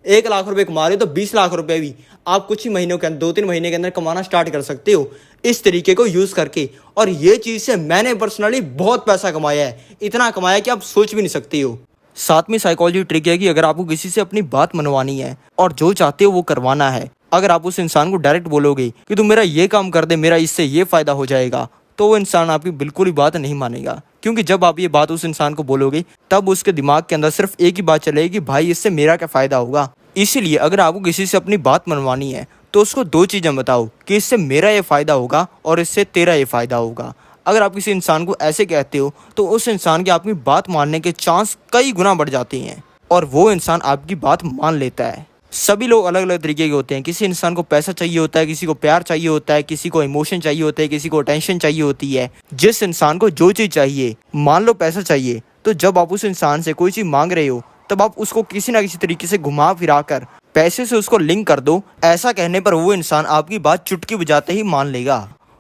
1 लाख रुपए कमा रहे हो तो 20 लाख रुपए भी आप कुछ ही महीनों के अंदर, 2-3 महीने के अंदर कमाना स्टार्ट कर सकते हो इस तरीके को यूज करके। और ये चीज से मैंने पर्सनली बहुत पैसा कमाया है, इतना कमाया कि आप सोच भी नहीं सकते हो। सातवीं साइकोलॉजी ट्रिक है कि अगर आपको किसी से अपनी बात मनवानी है और जो चाहते हो वो करवाना है, अगर आप उस इंसान को डायरेक्ट बोलोगे कि तुम मेरा ये काम कर दे, मेरा इससे ये फायदा हो जाएगा, तो वो इंसान आपकी बिल्कुल ही बात नहीं मानेगा। क्योंकि जब आप ये बात उस इंसान को बोलोगे तब उसके दिमाग के अंदर सिर्फ एक ही बात चलेगी कि भाई इससे मेरा क्या फायदा होगा। इसीलिए अगर आपको किसी से अपनी बात मनवानी है तो उसको 2 चीजें बताओ कि इससे मेरा ये फायदा होगा और इससे तेरा ये फायदा होगा। अगर आप किसी इंसान को ऐसे कहते हो तो उस इंसान के आपकी बात मानने के चांस कई गुना बढ़ जाते हैं और वो इंसान आपकी बात मान लेता है। सभी लोग अलग अलग तरीके के होते हैं। किसी इंसान को पैसा चाहिए होता है, किसी को प्यार चाहिए होता है, किसी को इमोशन चाहिए होता है, किसी को अटेंशन चाहिए होती है। जिस इंसान को जो चीज़ चाहिए, मान लो पैसा चाहिए, तो जब आप उस इंसान से कोई चीज़ मांग रहे हो तब आप उसको किसी ना किसी तरीके से घुमा फिरा कर पैसे से उसको लिंक कर दो। ऐसा कहने पर वो इंसान आपकी बात चुटकी बजाते ही मान लेगा।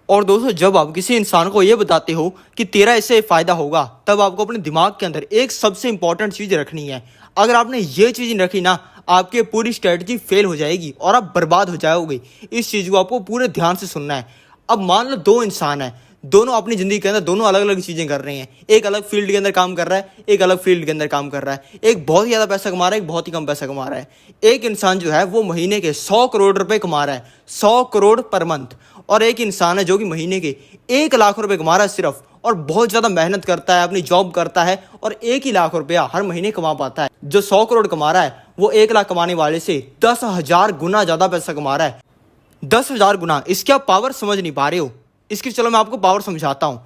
और दोस्तों जब आप किसी इंसान को ये बताते हो कि तेरा इससे फायदा होगा, तब आपको अपने दिमाग के अंदर एक सबसे इंपॉर्टेंट चीज रखनी है। अगर आपने ये चीज नहीं रखी ना, आपकी पूरी स्ट्रेटजी फेल हो जाएगी और आप बर्बाद हो जाओगे। इस चीज को आपको पूरे ध्यान से सुनना है। अब मान लो 2 इंसान है, दोनों अपनी जिंदगी के अंदर दोनों अलग अलग चीजें कर रहे हैं। एक अलग फील्ड के अंदर काम कर रहा है, एक अलग फील्ड के अंदर काम कर रहा है। एक बहुत ही ज्यादा पैसा कमा रहा है, एक बहुत ही कम पैसा कमा रहा है। एक इंसान जो है वो महीने के 100 करोड़ रुपए कमा रहा है, 100 करोड़ पर मंथ। और एक इंसान है जो कि महीने के 1 लाख रुपए कमा रहा है सिर्फ, और बहुत ज्यादा मेहनत करता है, अपनी जॉब करता है और 1 ही लाख रुपया हर महीने कमा पाता है। जो 100 करोड़ कमा रहा है वो 1 लाख कमाने वाले से 10,000 गुना ज्यादा पैसा कमा रहा है। 10,000 गुना। इसकी आप पावर समझ नहीं पा रहे हो। इसकी चलो मैं आपको पावर समझाता हूं।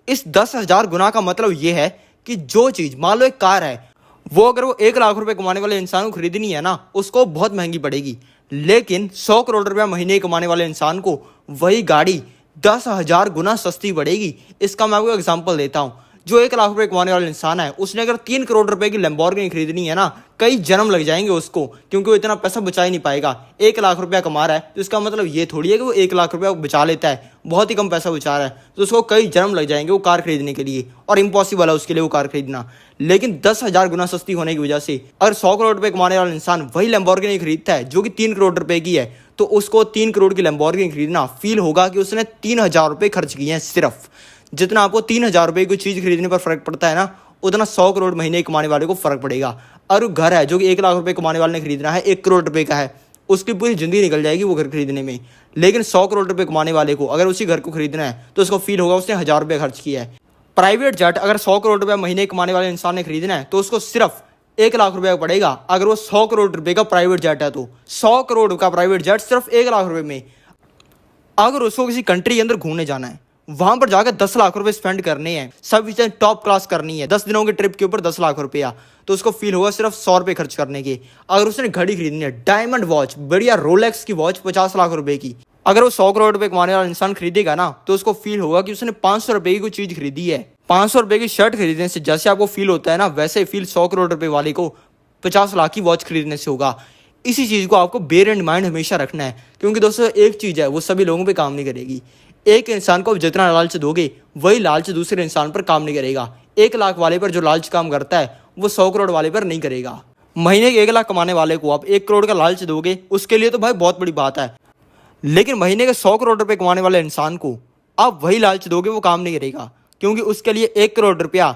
इस 10,000 गुना का मतलब यह है कि जो चीज, मान लो एक कार है, वो अगर वो 1 लाख रुपए कमाने वाले इंसान को खरीदनी है ना, उसको बहुत महंगी पड़ेगी। लेकिन 100 करोड़ रुपया महीने कमाने वाले इंसान को वही गाड़ी 10,000 गुना सस्ती पड़ेगी। इसका मैं आपको एग्जांपल देता हूं। जो 1 लाख रुपए कमाने वाला इंसान है, उसने अगर 3 करोड़ रुपए की लैम्बोर्गिनी खरीदनी है ना, कई जन्म लग जाएंगे उसको, क्योंकि वो इतना पैसा बचा ही नहीं पाएगा। 1 लाख रुपया कमा रहा है तो इसका मतलब ये थोड़ी है कि वो 1 लाख रुपया बचा लेता है, बहुत ही कम पैसा बचा रहा है, तो उसको कई जन्म लग जाएंगे वो कार खरीदने के लिए, और इम्पॉसिबल है उसके लिए वो कार खरीदना। लेकिन 10,000 गुना सस्ती होने की वजह से अगर 100 करोड़ रुपए कमाने वाला इंसान वही लैम्बोर्गिनी खरीदता है जो कि 3 करोड़ रुपए की है, तो उसको 3 करोड़ की लैम्बोर्गिनी खरीदना फील होगा कि उसने 3,000 रुपए खर्च किए हैं सिर्फ। जितना आपको 3,000 रुपए की चीज खरीदने पर फर्क पड़ता है ना, उतना 100 करोड़ महीने कमाने वाले को फर्क पड़ेगा। और घर है जो कि 1 लाख रुपए कमाने वाले ने खरीदना है, 1 करोड़ रुपए का है, उसकी पूरी जिंदगी निकल जाएगी वो घर खरीदने में। लेकिन 100 करोड़ रुपए कमाने वाले को अगर उसी घर को खरीदना है तो उसको फील होगा उसने 1,000 रुपये खर्च किया है। प्राइवेट जेट अगर 100 करोड़ रुपया महीने कमाने वाले इंसान ने खरीदना है तो उसको सिर्फ 1 लाख रुपया पड़ेगा। अगर वो 100 करोड़ रुपए का प्राइवेट जेट है तो 100 करोड़ का प्राइवेट जेट सिर्फ 1 लाख रुपए में। अगर उसको किसी कंट्री के अंदर घूमने जाना है, वहां पर जाकर 10 लाख रुपए स्पेंड करने हैं, सब चीजें टॉप क्लास करनी है, 10 दिनों के ट्रिप के ऊपर 10 लाख रुपया, तो उसको फील होगा सिर्फ 100 रुपए खर्च करने के। अगर उसने घड़ी खरीदनी है, डायमंड वॉच, बढ़िया रोलेक्स की वॉच 50 लाख रुपए की, अगर वो 100 करोड़ रुपए कमाने वाला इंसान खरीदेगा ना, तो उसको फील होगा कि उसने 500 रुपए की कोई चीज खरीदी है। 500 रुपए की शर्ट खरीदने से जैसे आपको फील होता है ना, वैसे फील 100 करोड़ रुपए वाले को 50 लाख की वॉच खरीदने से होगा। इसी चीज को आपको बेयर इन माइंड हमेशा रखना है, क्योंकि दोस्तों एक चीज है वो सभी लोगों पे काम नहीं करेगी। एक इंसान को जितना लालच दोगे वही लालच दूसरे इंसान पर काम नहीं करेगा। 1 लाख वाले पर जो लालच काम करता है वो 100 करोड़ वाले पर नहीं करेगा। महीने के 1 लाख कमाने वाले को आप 1 करोड़ का लालच दोगे, उसके लिए तो भाई बहुत बड़ी बात है, लेकिन महीने के 100 करोड़ रुपए कमाने वाले इंसान को आप वही लालच दोगे, वो काम नहीं करेगा, क्योंकि उसके लिए 1 करोड़ रुपया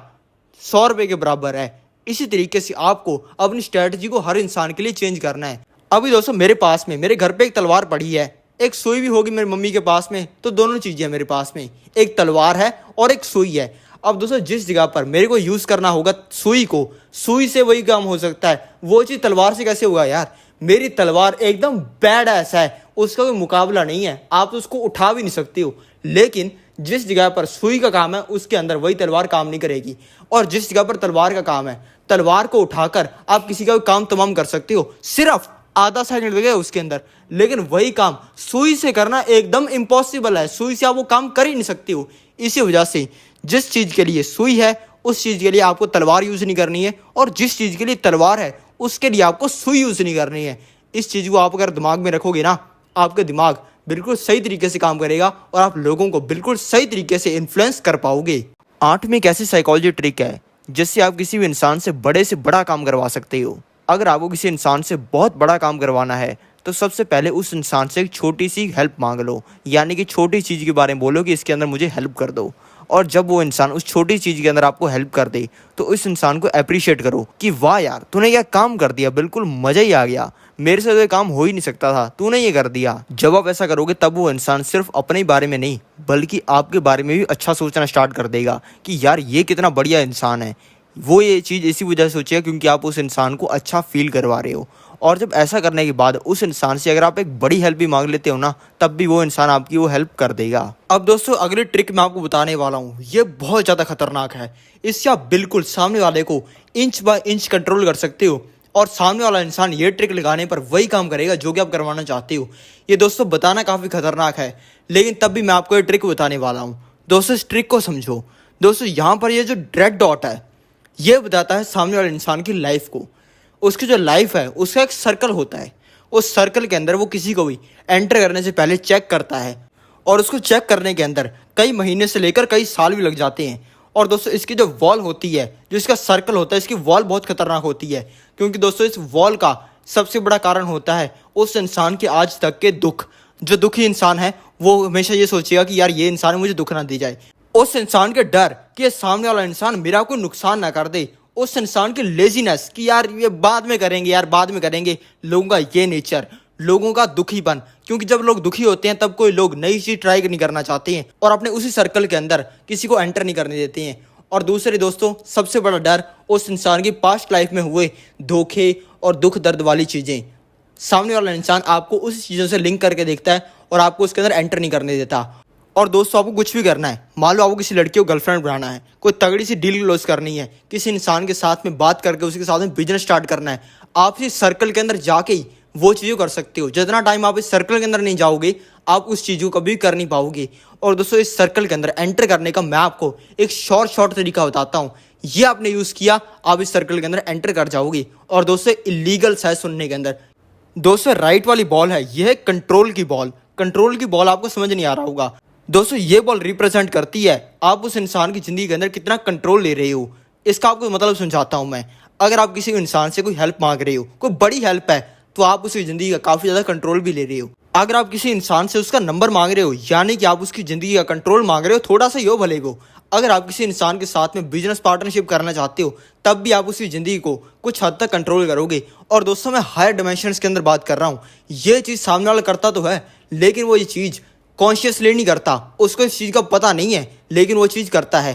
100 रुपए के बराबर है। इसी तरीके से आपको अपनी स्ट्रेटजी को हर इंसान के लिए चेंज करना है। अभी दोस्तों मेरे पास में, मेरे घर पे एक तलवार पड़ी है, एक सुई भी होगी मेरी मम्मी के पास में, तो दोनों चीजें मेरे पास में, एक तलवार है और एक सुई है। अब दोस्तों जिस जगह पर मेरे को यूज करना होगा सुई को, सुई से वही काम हो सकता है, वो चीज तलवार से कैसे होगा यार। मेरी तलवार एकदम बैड ऐसा है, उसका कोई मुकाबला नहीं है, आप उसको उठा भी नहीं सकते हो। लेकिन जिस जगह पर सुई का काम है उसके अंदर वही तलवार काम नहीं करेगी, और जिस जगह पर तलवार का काम है, तलवार को उठाकर आप किसी का भी काम तमाम कर सकते हो, सिर्फ आधा सेकंड लगेगा उसके अंदर। लेकिन वही काम सुई से करना एकदम इम्पॉसिबल है, सुई से आप वो काम कर ही नहीं सकते हो। इसी वजह से जिस चीज के लिए सुई है उस चीज के लिए आपको तलवार यूज नहीं करनी है, और जिस चीज के लिए तलवार है उसके लिए आपको सुई यूज नहीं करनी है। इस चीज को आप अगर दिमाग में रखोगे ना, आपका दिमाग बिल्कुल सही तरीके से काम करेगा और आप लोगों को बिल्कुल सही तरीके से इन्फ्लुएंस कर पाओगे। 8वीं एक ऐसी साइकोलॉजी ट्रिक है जिससे आप किसी भी इंसान से बड़ा काम करवा सकते हो। अगर आपको किसी इंसान से बहुत बड़ा काम करवाना है तो सबसे पहले उस इंसान से एक छोटी सी हेल्प मांग लो, यानी कि छोटी चीज़ के बारे में बोलो कि इसके अंदर मुझे हेल्प कर दो। और जब वो इंसान उस छोटी चीज़ के अंदर आपको हेल्प कर दे तो उस इंसान को अप्रिशिएट करो कि वाह यार तूने क्या काम कर दिया, बिल्कुल मज़ा ही आ गया, मेरे से तो ये काम हो ही नहीं सकता था, तूने ये कर दिया। जब आप ऐसा करोगे तब वो इंसान सिर्फ अपने ही बारे में नहीं बल्कि आपके बारे में भी अच्छा सोचना स्टार्ट कर देगा कि यार ये कितना बढ़िया इंसान है। वो ये चीज़ इसी वजह से सोचेगा क्योंकि आप उस इंसान को अच्छा फील करवा रहे हो। और जब ऐसा करने के बाद उस इंसान से अगर आप एक बड़ी हेल्प भी मांग लेते हो ना, तब भी वो इंसान आपकी वो हेल्प कर देगा। अब दोस्तों अगली ट्रिक मैं आपको बताने वाला हूँ, ये बहुत ज़्यादा खतरनाक है। इससे आप बिल्कुल सामने वाले को इंच बाय इंच कंट्रोल कर सकते हो, और सामने वाला इंसान ये ट्रिक लगाने पर वही काम करेगा जो कि आप करवाना चाहते हो। ये दोस्तों बताना काफ़ी खतरनाक है, लेकिन तब भी मैं आपको ये ट्रिक बताने वाला हूँ। दोस्तों इस ट्रिक को समझो। दोस्तों यहाँ पर ये जो रेड डॉट है ये बताता है सामने वाले इंसान की लाइफ को। उसकी जो लाइफ है उसका एक सर्कल होता है, उस सर्कल के अंदर वो किसी को भी एंटर करने से पहले चेक करता है, और उसको चेक करने के अंदर कई महीने से लेकर कई साल भी लग जाते हैं। और दोस्तों इसकी जो वॉल होती है, जो इसका सर्कल होता है, इसकी वॉल बहुत खतरनाक होती है, क्योंकि दोस्तों इस वॉल का सबसे बड़ा कारण होता है उस इंसान के आज तक के दुख। जो दुखी इंसान है वो हमेशा ये सोचेगा कि यार ये इंसान मुझे दुख ना दे जाए। उस इंसान के डर कि सामने वाला इंसान मेरा कोई नुकसान ना कर दे, उस इंसान की लेजीनेस कि यार ये बाद में करेंगे, यार बाद में करेंगे, लोगों का ये नेचर, लोगों का दुखीपन, क्योंकि जब लोग दुखी होते हैं तब कोई लोग नई चीज ट्राई नहीं करना चाहते हैं और अपने उसी सर्कल के अंदर किसी को एंटर नहीं करने देते हैं। और दूसरे दोस्तों सबसे बड़ा डर उस इंसान की पास्ट लाइफ में हुए धोखे और दुख दर्द वाली चीज़ें। सामने वाला इंसान आपको उसी चीज़ों से लिंक करके देखता है और आपको उसके अंदर एंटर नहीं करने देता। और दोस्तों आपको कुछ भी करना है, मान लो आपको किसी लड़की को गर्लफ्रेंड बनाना है, कोई तगड़ी सी डील क्लोज करनी है, किसी इंसान के साथ में बात करके उसके साथ में बिजनेस स्टार्ट करना है, आप इस सर्कल के अंदर जाके ही वो चीज़ें कर सकते हो। जितना टाइम आप इस सर्कल के अंदर नहीं जाओगे आप उस चीज़ को कभी कर नहीं पाओगे। और दोस्तों इस सर्कल के अंदर एंटर करने का मैं आपको एक शॉर्ट तरीका बताता हूँ, ये आपने यूज़ किया आप इस सर्कल के अंदर एंटर कर जाओगे। और दोस्तों इलीगल है सुनने के अंदर। दोस्तों राइट वाली बॉल है, यह है कंट्रोल की बॉल। कंट्रोल की बॉल आपको समझ नहीं आ रहा होगा। दोस्तों ये बॉल रिप्रेजेंट करती है आप उस इंसान की ज़िंदगी के अंदर कितना कंट्रोल ले रहे हो। इसका आपको मतलब समझाता हूँ मैं। अगर आप किसी इंसान से कोई हेल्प मांग रहे हो, कोई बड़ी हेल्प है, तो आप उसकी ज़िंदगी का काफ़ी ज़्यादा कंट्रोल भी ले रहे हो। अगर आप किसी इंसान से उसका नंबर मांग रहे हो, यानी कि आप उसकी ज़िंदगी का कंट्रोल मांग रहे हो, थोड़ा सा यो भले को। अगर आप किसी इंसान के साथ में बिजनेस पार्टनरशिप करना चाहते हो, तब भी आप उसकी ज़िंदगी को कुछ हद तक कंट्रोल करोगे। और दोस्तों मैं हायर डिमेंशंस के अंदर बात कर रहा हूँ। ये चीज़ सामने वाला करता तो है, लेकिन वो ये चीज़ कॉन्शियसली नहीं करता, उसको इस चीज़ का पता नहीं है, लेकिन वो चीज़ करता है।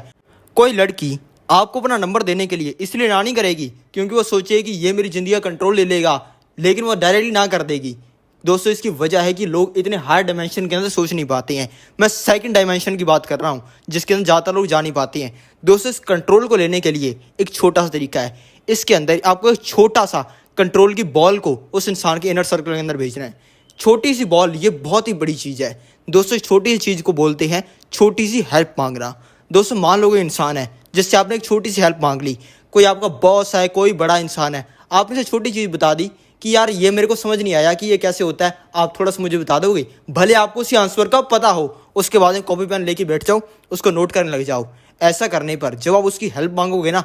कोई लड़की आपको अपना नंबर देने के लिए इसलिए ना नहीं करेगी क्योंकि वो सोचे कि ये मेरी ज़िंदगी का कंट्रोल ले लेगा, लेकिन वो डायरेक्टली ना कर देगी। दोस्तों, इसकी वजह है कि लोग इतने हायर डायमेंशन के अंदर सोच नहीं पाते हैं। मैं सेकंड डायमेंशन की बात कर रहा हूँ, जिसके अंदर ज़्यादातर लोग जा नहीं पाते हैं। दोस्तों, इस कंट्रोल को लेने के लिए एक छोटा सा तरीका है। इसके अंदर आपको एक छोटा सा कंट्रोल की बॉल को उस इंसान के इनर सर्कल के अंदर भेजना है। छोटी सी बॉल, ये बहुत ही बड़ी चीज़ है। दोस्तों, इस छोटी सी चीज़ को बोलते हैं छोटी सी हेल्प मांगना। दोस्तों, मान लो कोई इंसान है जिससे आपने एक छोटी सी हेल्प मांग ली। कोई आपका बॉस है, कोई बड़ा इंसान है, आपने से छोटी चीज़ बता दी कि यार ये मेरे को समझ नहीं आया कि ये कैसे होता है, आप थोड़ा सा मुझे बता दोगे। भले आपको उसी आंसर का पता हो, उसके बाद में कॉपी पेन लेके बैठ जाओ, उसको नोट करने लग जाओ। ऐसा करने पर जब आप उसकी हेल्प मांगोगे ना,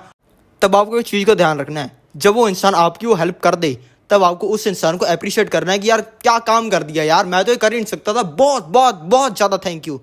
तब आपको एक चीज़ का ध्यान रखना है। जब वो इंसान आपकी वो हेल्प कर दे, तब आपको उस इंसान को अप्रिशिएट करना है कि यार क्या काम कर दिया यार, मैं तो ये कर ही नहीं सकता था, बहुत बहुत बहुत ज़्यादा थैंक यू।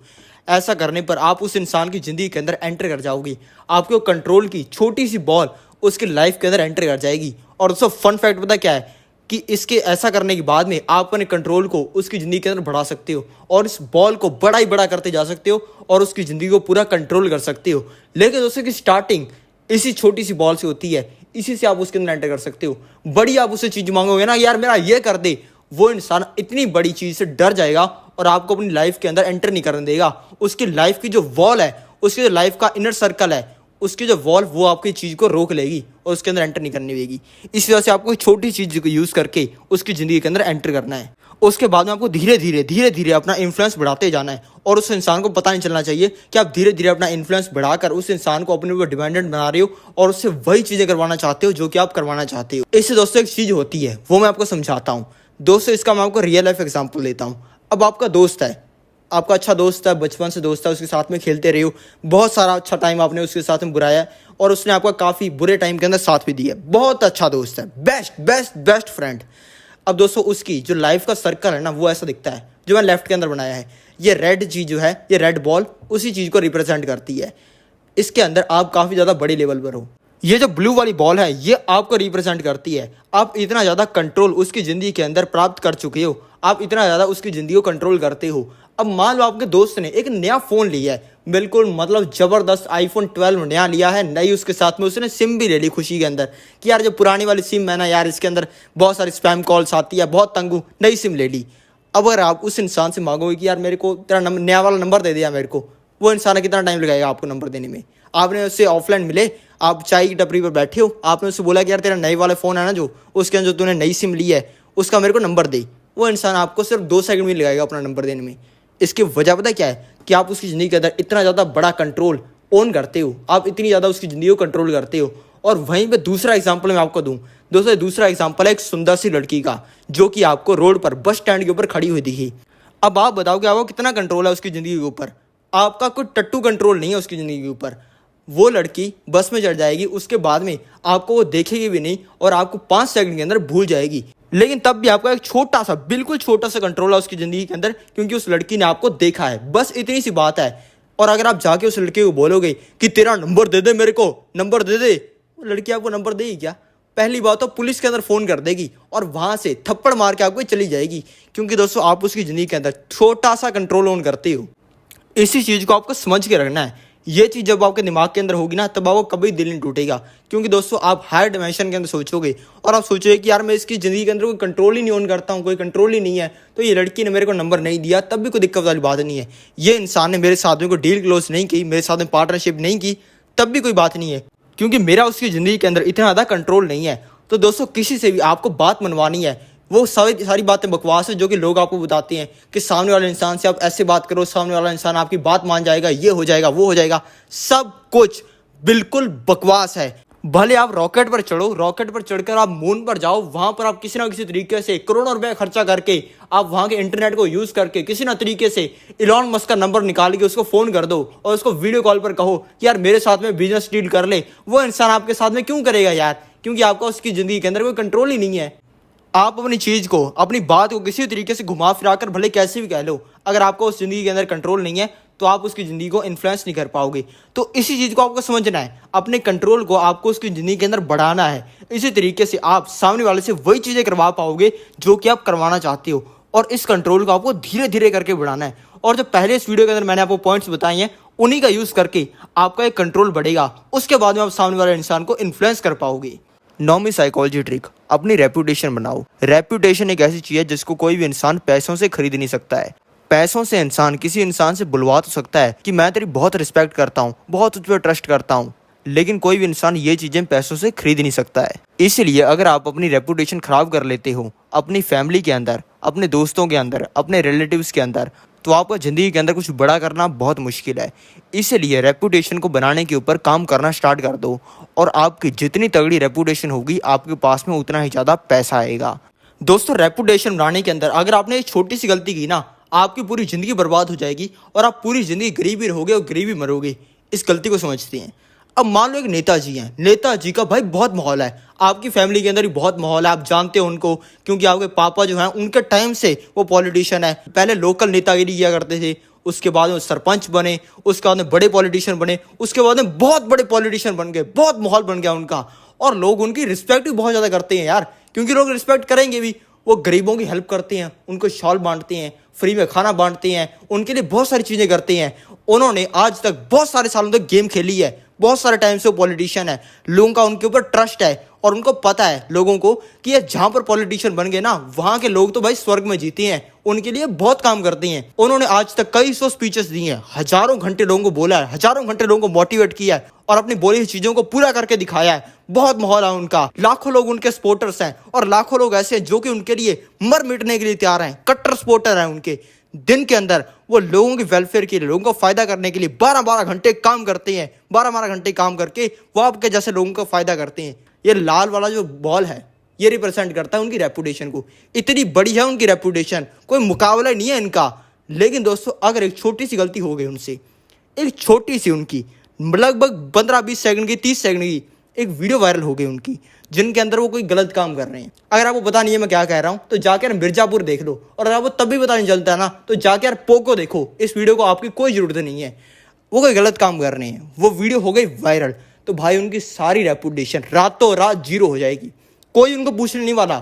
ऐसा करने पर आप उस इंसान की ज़िंदगी के अंदर एंटर कर जाओगी। आपके कंट्रोल की छोटी सी बॉल उसकी लाइफ के अंदर एंटर कर जाएगी। और दोस्तों, फन फैक्ट पता क्या है कि इसके ऐसा करने के बाद में आप अपने कंट्रोल को उसकी ज़िंदगी के अंदर बढ़ा सकते हो और इस बॉल को बड़ा ही बड़ा करते जा सकते हो और उसकी ज़िंदगी को पूरा कंट्रोल कर सकते हो। लेकिन दोस्तों की स्टार्टिंग इसी छोटी सी बॉल से होती है, इसी से आप उसके अंदर एंटर कर सकते हो। बड़ी आप उससे चीज़ मांगोगे ना, यार मेरा ये कर दे, वो इंसान इतनी बड़ी चीज़ से डर जाएगा और आपको अपनी लाइफ के अंदर एंटर नहीं करने देगा। उसकी लाइफ की जो वॉल है, उसकी जो लाइफ का इनर सर्कल है, उसकी जो वॉल, वो आपकी चीज़ को रोक लेगी और उसके अंदर एंटर नहीं करने देगी। इस वजह से आपको एक छोटी चीज़ को यूज़ करके उसकी ज़िंदगी के अंदर एंटर करना है। उसके बाद में आपको धीरे धीरे अपना इन्फ्लुएंस बढ़ाते जाना है और उस इंसान को पता नहीं चलना चाहिए कि आप धीरे धीरे अपना इन्फ्लुएंस बढ़ाकर उस इंसान को अपने ऊपर डिपेंडेंट बना रहे हो और उससे वही चीज़ें करवाना चाहते हो जो कि आप करवाना चाहते हो। इससे दोस्तों एक चीज़ होती है, वो मैं आपको समझाता हूँ। दोस्तों, इसका मैं आपको रियल लाइफ एग्जाम्पल देता हूँ। अब आपका दोस्त है, आपका अच्छा दोस्त है, बचपन से दोस्त है, उसके साथ में खेलते रहे हो, बहुत सारा अच्छा टाइम आपने उसके साथ में बुराया और उसने आपका काफ़ी बुरे टाइम के अंदर साथ भी दिया। बहुत अच्छा दोस्त है, बेस्ट बेस्ट बेस्ट फ्रेंड। अब दोस्तों, उसकी जो लाइफ का सर्कल है ना, वो ऐसा दिखता है जो मैं लेफ्ट के अंदर बनाया है। ये रेड चीज़ जो है, ये रेड बॉल उसी चीज़ को रिप्रेजेंट करती है। इसके अंदर आप काफ़ी ज़्यादा बड़ी लेवल पर हो। ये जो ब्लू वाली बॉल है, ये आपको रिप्रेजेंट करती है। आप इतना ज़्यादा कंट्रोल उसकी ज़िंदगी के अंदर प्राप्त कर चुके हो, आप इतना ज़्यादा उसकी ज़िंदगी को कंट्रोल करते हो। अब मान लो आपके दोस्त ने एक नया फ़ोन लिया है, बिल्कुल मतलब ज़बरदस्त iPhone 12 नया लिया है, नई, उसके साथ में उसने सिम भी ले ली खुशी के अंदर कि यार जो पुरानी वाली सिम है ना यार, इसके अंदर बहुत सारी स्पैम कॉल्स आती है, बहुत तंग हूँ, नई सिम ले ली। अब अगर आप उस इंसान से मांगोगे कि यार मेरे को तेरा नया वाला नंबर दे दिया मेरे को, वो इंसान कितना टाइम लगाएगा आपको नंबर देने में। आपने उससे ऑफलाइन मिले, आप चाय की टपरी पर बैठे हो, आपने उससे बोला कि यार तेरा नए वाला फ़ोन है ना जो, उसके अंदर जो तूने नई सिम ली है, उसका मेरे को नंबर दे। वो इंसान आपको सिर्फ 2 सेकंड में लगाएगा अपना नंबर देने में। इसकी वजह पता क्या है कि आप उसकी ज़िंदगी के अंदर इतना ज़्यादा बड़ा कंट्रोल ओन करते हो, आप इतनी ज़्यादा उसकी ज़िंदगी को कंट्रोल करते हो। और वहीं पे दूसरा एग्जांपल मैं आपको दूं। दोस्तों, दूसरा एग्जांपल है एक सुंदर सी लड़की का, जो कि आपको रोड पर बस स्टैंड के ऊपर खड़ी हुई दिखी। अब आप बताओ कि आपको कितना कंट्रोल है उसकी ज़िंदगी के ऊपर? आपका कोई टट्टू कंट्रोल नहीं है उसकी ज़िंदगी के ऊपर। वो लड़की बस में चढ़ जाएगी, उसके बाद में आपको वो देखेगी भी नहीं और आपको 5 सेकंड के अंदर भूल जाएगी। लेकिन तब भी आपका एक छोटा सा, बिल्कुल छोटा सा कंट्रोल है उसकी ज़िंदगी के अंदर, क्योंकि उस लड़की ने आपको देखा है। बस इतनी सी बात है। और अगर आप जाके उस लड़के को बोलोगे कि तेरा नंबर दे दे, मेरे को नंबर दे दे, वो लड़की आपको नंबर देगी क्या? पहली बात तो पुलिस के अंदर फ़ोन कर देगी और वहाँ से थप्पड़ मार के आपको चली जाएगी, क्योंकि दोस्तों आप उसकी ज़िंदगी के अंदर छोटा सा कंट्रोल ऑन करते हो। इसी चीज़ को आपको समझ के रखना है। ये चीज़ जब आपके दिमाग के अंदर होगी ना, तब आपको कभी दिल नहीं टूटेगा, क्योंकि दोस्तों आप हायर डिमेंशन के अंदर सोचोगे और आप सोचोगे कि यार मैं इसकी ज़िंदगी के अंदर कोई कंट्रोल ही नहीं ऑन करता हूँ, कोई कंट्रोल ही नहीं है, तो ये लड़की ने मेरे को नंबर नहीं दिया, तब भी कोई दिक्कत वाली बात नहीं है। ये इंसान ने मेरे साथ में कोई डील क्लोज नहीं की, मेरे साथ में पार्टनरशिप नहीं की, तब भी कोई बात नहीं है, क्योंकि मेरा उसकी ज़िंदगी के अंदर इतना ज़्यादा कंट्रोल नहीं है। तो दोस्तों, किसी से भी आपको बात मनवानी है, वो सारी बातें बकवास है जो कि लोग आपको बताते हैं कि सामने वाले इंसान से आप ऐसे बात करो, सामने वाला इंसान आपकी बात मान जाएगा, ये हो जाएगा, वो हो जाएगा। सब कुछ बिल्कुल बकवास है। भले आप रॉकेट पर चढ़ो, रॉकेट पर चढ़कर आप मून पर जाओ, वहां पर आप किसी ना किसी तरीके से करोड़ों रुपए खर्चा करके, आप वहां के इंटरनेट को यूज करके किसी ना तरीके से इलॉन मस्क का नंबर निकाल के उसको फोन कर दो और उसको वीडियो कॉल पर कहो कि यार मेरे साथ में बिजनेस डील कर ले। वो इंसान आपके साथ में क्यों करेगा यार? क्योंकि आपका उसकी जिंदगी के अंदर कोई कंट्रोल ही नहीं है। आप अपनी चीज़ को, अपनी बात को किसी तरीके से घुमा फिरा कर भले कैसे भी कह लो, अगर आपको उस ज़िंदगी के अंदर कंट्रोल नहीं है तो आप उसकी ज़िंदगी को इन्फ्लुएंस नहीं कर पाओगे। तो इसी चीज़ को आपको समझना है, अपने कंट्रोल को आपको उसकी ज़िंदगी के अंदर बढ़ाना है। इसी तरीके से आप सामने वाले से वही चीज़ें करवा पाओगे जो कि आप करवाना चाहते हो, और इस कंट्रोल को आपको धीरे धीरे करके बढ़ाना है। और जो पहले इस वीडियो के अंदर मैंने आपको पॉइंट्स बताए हैं उन्हीं का यूज करके आपका एक कंट्रोल बढ़ेगा, उसके बाद में आप सामने वाले इंसान को इन्फ्लुएंस कर पाओगे। 9वीं साइकोलॉजी ट्रिक, अपनी रेपुटेशन बनाओ। रेपुटेशन एक ऐसी चीज है जिसको कोई भी इंसान पैसों से खरीद नहीं सकता है। पैसों से इंसान किसी इंसान से बुलवा तो सकता है कि मैं तेरी बहुत रिस्पेक्ट करता हूँ, बहुत तुझ पर ट्रस्ट करता हूँ, लेकिन कोई भी इंसान ये चीजें पैसों से खरीद नहीं सकता है। इसलिए अगर आप अपनी रेपुटेशन खराब कर लेते हो अपनी फैमिली के अंदर, अपने दोस्तों के अंदर, अपने रिलेटिव्स के अंदर, तो आपको ज़िंदगी के अंदर कुछ बड़ा करना बहुत मुश्किल है। इसलिए रेपुटेशन को बनाने के ऊपर काम करना स्टार्ट कर दो और आपकी जितनी तगड़ी रेपुटेशन होगी आपके पास में उतना ही ज़्यादा पैसा आएगा। दोस्तों, रेपुटेशन बनाने के अंदर अगर आपने एक छोटी सी गलती की ना, आपकी पूरी ज़िंदगी बर्बाद हो जाएगी और आप पूरी ज़िंदगी गरीब ही रहोगे और गरीब ही मरोगे। इस गलती को समझते हैं। अब मान लो एक नेताजी हैं, नेताजी का भाई बहुत माहौल है, आपकी फैमिली के अंदर भी बहुत माहौल है, आप जानते हो उनको क्योंकि आपके पापा जो हैं उनके टाइम से वो पॉलिटिशियन है। पहले लोकल नेतागिरी किया करते थे, उसके बाद में सरपंच बने, उसके बाद में बड़े पॉलिटिशियन बने, उसके बाद में बहुत बड़े पॉलिटिशियन बन गए, बहुत माहौल बन गया उनका और लोग उनकी रिस्पेक्ट भी बहुत ज़्यादा करते हैं यार, क्योंकि लोग रिस्पेक्ट करेंगे भी। वो गरीबों की हेल्प करते हैं, उनको शॉल बांटते हैं, फ्री में खाना बांटते हैं, उनके लिए बहुत सारी चीज़ें करते हैं। उन्होंने आज तक बहुत सारे सालों तक गेम खेली है, बहुत सारे टाइम से वो पॉलिटिशियन है, लोगों का उनके ऊपर ट्रस्ट है और उनको पता है लोगों को कि ये जहां पर पॉलिटिशियन बन गए ना वहां के लोग तो भाई स्वर्ग में जीते हैं, उनके लिए बहुत काम करते हैं। उन्होंने आज तक कई सौ स्पीचेस दी हैं, हजारों घंटे लोगों को बोला है, हजारों घंटे लोगों को मोटिवेट किया है और अपनी बोली हुई चीजों को पूरा करके दिखाया है। बहुत माहौल है उनका, लाखों लोग उनके सपोर्टर्स हैं और लाखों लोग ऐसे हैं जो कि उनके लिए मर मिटने के लिए तैयार हैं, कट्टर सपोर्टर हैं उनके। दिन के अंदर वो लोगों के वेलफेयर के लिए, लोगों को फायदा करने के लिए 12-12 घंटे काम करते हैं। 12-12 घंटे काम करके वो आपके जैसे लोगों का फायदा करते हैं। ये लाल वाला जो बॉल है ये रिप्रेजेंट करता है उनकी रेपुटेशन को। इतनी बड़ी है उनकी रेपुटेशन, कोई मुकाबला नहीं है इनका। लेकिन दोस्तों, अगर एक छोटी सी गलती हो गई उनसे, एक छोटी सी उनकी लगभग 15-20 सेकंड की, 30 सेकंड की एक वीडियो वायरल हो गई उनकी, जिनके अंदर वो कोई गलत काम कर रहे हैं। अगर आपको पता नहीं है मैं क्या कह रहा हूं तो जाके यार मिर्जापुर देख लो, और अगर आपको तब भी पता नहीं चलता है ना तो जाके यार पोको देखो। इस वीडियो को आपकी कोई जरूरत नहीं है, वो कोई गलत काम कर रहे हैं, वो वीडियो हो गई वायरल तो भाई उनकी सारी रेपुटेशन रातों रात जीरो हो जाएगी। कोई उनको पूछने नहीं वाला।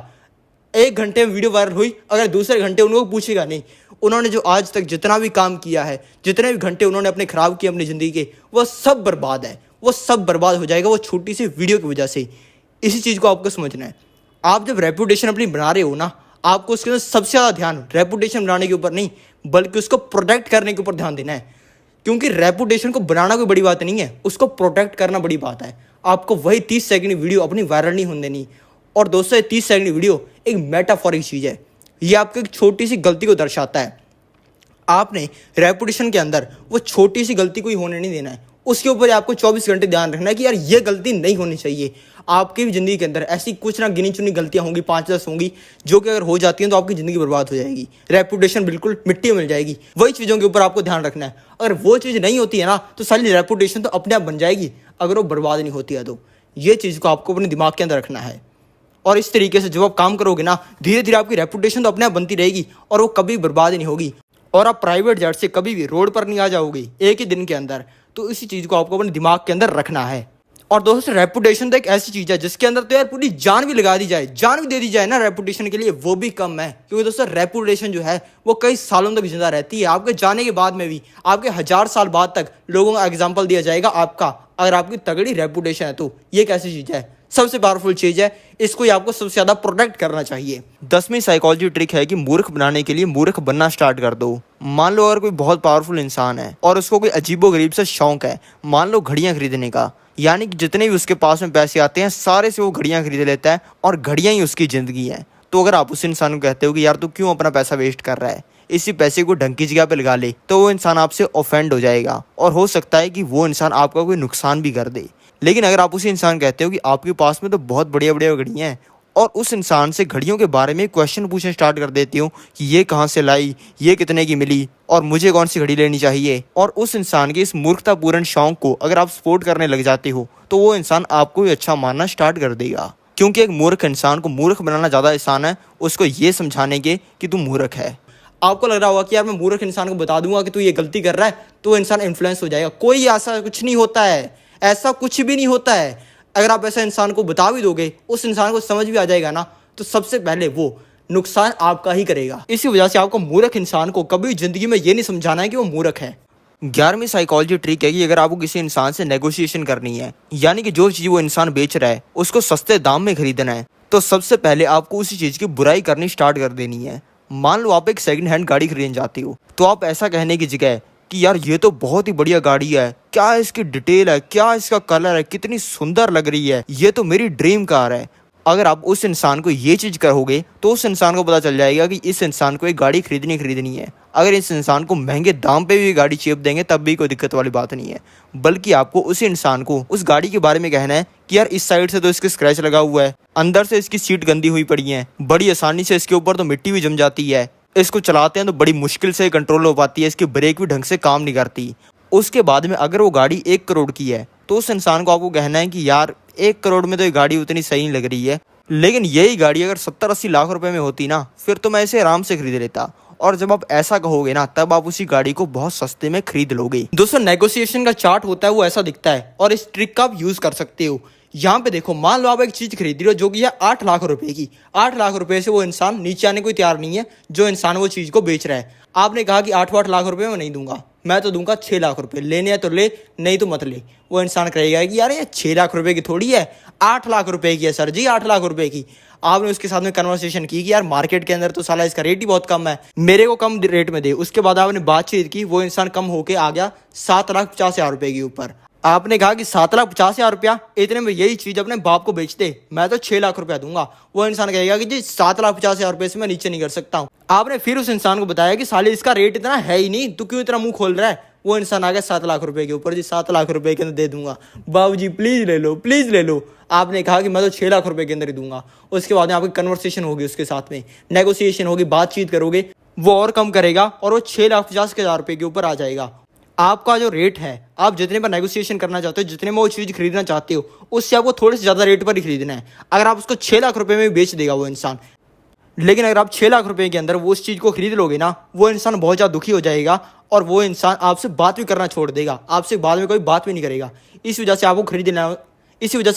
1 घंटे में वीडियो वायरल हुई, अगर दूसरे घंटे उनको पूछेगा नहीं। उन्होंने जो आज तक जितना भी काम किया है, जितने भी घंटे उन्होंने अपने खराब किए अपनी ज़िंदगी के, वो सब बर्बाद है, वो सब बर्बाद हो जाएगा वो छोटी सी वीडियो की वजह से। इसी चीज़ को आपको समझना है। आप जब रेपुटेशन अपनी बना रहे हो ना, आपको उसके अंदर सबसे ज़्यादा ध्यान रेपुटेशन बनाने के ऊपर नहीं बल्कि उसको प्रोटेक्ट करने के ऊपर ध्यान देना है। क्योंकि रेपुटेशन को बनाना कोई बड़ी बात नहीं है, उसको प्रोटेक्ट करना बड़ी बात है। आपको वही 30 सेकंड की वीडियो अपनी वायरल नहीं होने देनी। और दोस्तों, 30 सेकंड की वीडियो एक मेटाफोरिक चीज़ है, ये आपकी एक छोटी सी गलती को दर्शाता है। आपने रेपुटेशन के अंदर वो छोटी सी गलती को ही होने नहीं देना है, उसके ऊपर आपको 24 घंटे ध्यान रखना है कि यार ये गलती नहीं होनी चाहिए। आपकी भी ज़िंदगी के अंदर ऐसी कुछ ना गिनी चुनी गलतियां होंगी, 5-10 होंगी, जो कि अगर हो जाती हैं तो आपकी ज़िंदगी बर्बाद हो जाएगी, रेपुटेशन बिल्कुल मिट्टी में मिल जाएगी। वही चीज़ों के ऊपर आपको ध्यान रखना है। अगर वो चीज़ नहीं होती है ना तो सारी रेपुटेशन तो अपने आप बन जाएगी, अगर वो बर्बाद नहीं होती है तो। ये चीज़ को आपको अपने दिमाग के अंदर रखना है। और इस तरीके से जब आप काम करोगे ना, धीरे धीरे आपकी रेपुटेशन तो अपने आप बनती रहेगी और वो कभी बर्बाद ही नहीं होगी। और आप प्राइवेट जेट से कभी भी रोड पर नहीं आ जाओगे एक ही दिन के अंदर। तो इसी चीज़ को आपको अपने दिमाग के अंदर रखना है। और दोस्तों, रेपुटेशन तो एक ऐसी चीज़ है जिसके अंदर तो यार पूरी जान भी लगा दी जाए, जान भी दे दी जाए ना रेपुटेशन के लिए, वो भी कम है। क्योंकि दोस्तों, रेपुटेशन जो है वो कई सालों तक जिंदा रहती है। आपके जाने के बाद में भी, आपके 1000 साल बाद तक लोगों का एग्जाम्पल दिया जाएगा आपका, अगर आपकी तगड़ी रेपुटेशन है तो। ये कैसी चीज़ है, सबसे पावरफुल चीज़ है, इसको ही आपको सबसे ज़्यादा प्रोटेक्ट करना चाहिए। 10वीं साइकोलॉजी ट्रिक है कि मूर्ख बनाने के लिए मूर्ख बनना स्टार्ट कर दो। मान लो अगर कोई बहुत पावरफुल इंसान है और उसको कोई अजीबोगरीब से शौक है, मान लो घड़ियां खरीदने का, यानी कि जितने भी उसके पास में पैसे आते हैं सारे से वो घड़ियां खरीद लेता है और घड़ियां ही उसकी ज़िंदगी है। तो अगर आप उस इंसान को कहते हो कि यार तू क्यों अपना पैसा वेस्ट कर रहा है, इसी पैसे को ढंग की जगह पे लगा ले, तो वो इंसान आपसे ऑफेंड हो जाएगा और हो सकता है कि वो इंसान आपका कोई नुकसान भी कर दे। लेकिन अगर आप उसी इंसान कहते हो कि आपके पास में तो बहुत बढ़िया बढ़िया घड़ियाँ हैं और उस इंसान से घड़ियों के बारे में क्वेश्चन पूछना स्टार्ट कर देती हो कि ये कहाँ से लाई, ये कितने की मिली और मुझे कौन सी घड़ी लेनी चाहिए, और उस इंसान के इस मूर्खतापूर्ण शौक को अगर आप सपोर्ट करने लग जाते हो तो वो इंसान आपको भी अच्छा मानना स्टार्ट कर देगा। क्योंकि एक मूर्ख इंसान को मूर्ख बनाना ज़्यादा आसान है उसको ये समझाने के कि तू मूर्ख है। आपको लग रहा होगा कि यार मैं मूर्ख इंसान को बता दूंगा कि तू ये गलती कर रहा है तो इंसान इन्फ्लुएंस हो जाएगा। कोई ऐसा कुछ नहीं होता है, ऐसा कुछ भी नहीं होता है। अगर आप ऐसा इंसान को बता भी दोगे, उस इंसान को समझ भी आ जाएगा ना, तो सबसे पहले वो नुकसान आपका ही करेगा। इसी वजह से आपको मूर्ख इंसान को कभी जिंदगी में ये नहीं समझाना है कि वो मूर्ख है। 11वीं साइकोलॉजी ट्रिक है कि अगर आपको किसी इंसान से नेगोशिएशन करनी है, यानी कि जो चीज वो इंसान बेच रहा है उसको सस्ते दाम में खरीदना है, तो सबसे पहले आपको उसी चीज की बुराई करनी स्टार्ट कर देनी है। मान लो आप एक सेकंड हैंड गाड़ी खरीदने जाते हो, तो आप ऐसा कहने की जगह कि यार ये तो बहुत ही बढ़िया गाड़ी है, क्या इसकी डिटेल है, क्या इसका कलर है, कितनी सुंदर लग रही है, ये तो मेरी ड्रीम कार है। अगर आप उस इंसान को ये चीज़ कहोगे तो उस इंसान को पता चल जाएगा कि इस इंसान को एक गाड़ी खरीदनी है। अगर इस इंसान को महंगे दाम पे भी गाड़ी चेप देंगे तब भी कोई दिक्कत वाली बात नहीं है, बल्कि आपको उस इंसान को उस गाड़ी के बारे में कहना है कि यार इस साइड से तो इसके स्क्रैच लगा हुआ है, अंदर से इसकी सीट गंदी हुई पड़ी है, बड़ी आसानी से इसके ऊपर तो मिट्टी भी जम जाती है, इसको चलाते हैं तो बड़ी मुश्किल से कंट्रोल हो पाती है, इसकी ब्रेक भी ढंग से काम नहीं करती। उसके बाद में अगर वो गाड़ी 1 करोड़ की है तो उस इंसान को आपको कहना है कि यार 1 करोड़ में तो ये गाड़ी उतनी सही नहीं लग रही है, लेकिन यही गाड़ी अगर 70-80 लाख रुपए में होती ना, फिर तो मैं इसे आराम से खरीद लेता। और जब आप ऐसा कहोगे ना, तब आप उसी गाड़ी को बहुत सस्ते में खरीद लोगे। दोस्तों, नेगोशिएशन का चार्ट होता है वो ऐसा दिखता है और इस ट्रिक का आप यूज कर सकते हो। यहाँ पे देखो, मान लो आप एक चीज खरीद रहे हो जो कि है 8 लाख रुपए की। 8 लाख रुपए से वो इंसान नीचे आने को तैयार नहीं है जो इंसान वो चीज को बेच रहा है। आपने कहा कि 8 लाख रुपए में नहीं दूंगा, मैं तो दूंगा 6 लाख रुपए, लेने हैं तो ले, नहीं तो मत ले। वो इंसान कहेगा कि यार ये 6 लाख रुपए की थोड़ी है, 8 लाख रुपए की है सर जी, 8 लाख रुपए की। आपने उसके साथ में कन्वर्सेशन की कि यार मार्केट के अंदर तो साला इसका रेट ही बहुत कम है, मेरे को कम रेट में दे। उसके बाद आपने बातचीत की, वो इंसान कम होके आ गया 7,50,000 रुपए के ऊपर। आपने कहा कि 7,50,000 रुपया, इतने में यही चीज अपने बाप को बेच दे, मैं तो 6 लाख रुपया दूंगा। वो इंसान कहेगा कि जी 7,50,000 रुपए से मैं नीचे नहीं कर सकता हूँ। आपने फिर उस इंसान को बताया कि साले इसका रेट इतना है ही नहीं, तू क्यों इतना मुंह खोल रहा है। वो इंसान आ गया 7 लाख रुपए के ऊपर, जी 7 लाख रुपए के अंदर दे दूंगा, बाबू जी प्लीज ले लो, प्लीज ले लो। आपने कहा कि मैं तो 6 लाख रुपए के अंदर ही दूंगा। उसके बाद में आपकी कन्वर्सेशन होगी, उसके साथ में नेगोशिएशन होगी, बातचीत करोगे, वो और कम करेगा और वो 6,50,000 रुपए के ऊपर आ जाएगा। आपका जो रेट है, आप जितने पर नेगोशिएशन करना चाहते हो, जितने में वो चीज़ खरीदना चाहते हो, उससे आपको थोड़े से ज़्यादा रेट पर ही खरीदना है। अगर आप उसको 6 लाख रुपए में बेच देगा वो इंसान, लेकिन अगर आप 6 लाख रुपए के अंदर वो उस चीज़ को खरीद लोगे ना, वो इंसान बहुत ज़्यादा दुखी हो जाएगा और वो इंसान आपसे बात भी करना छोड़ देगा, आपसे बाद में कोई बात भी नहीं करेगा। इस वजह से आपको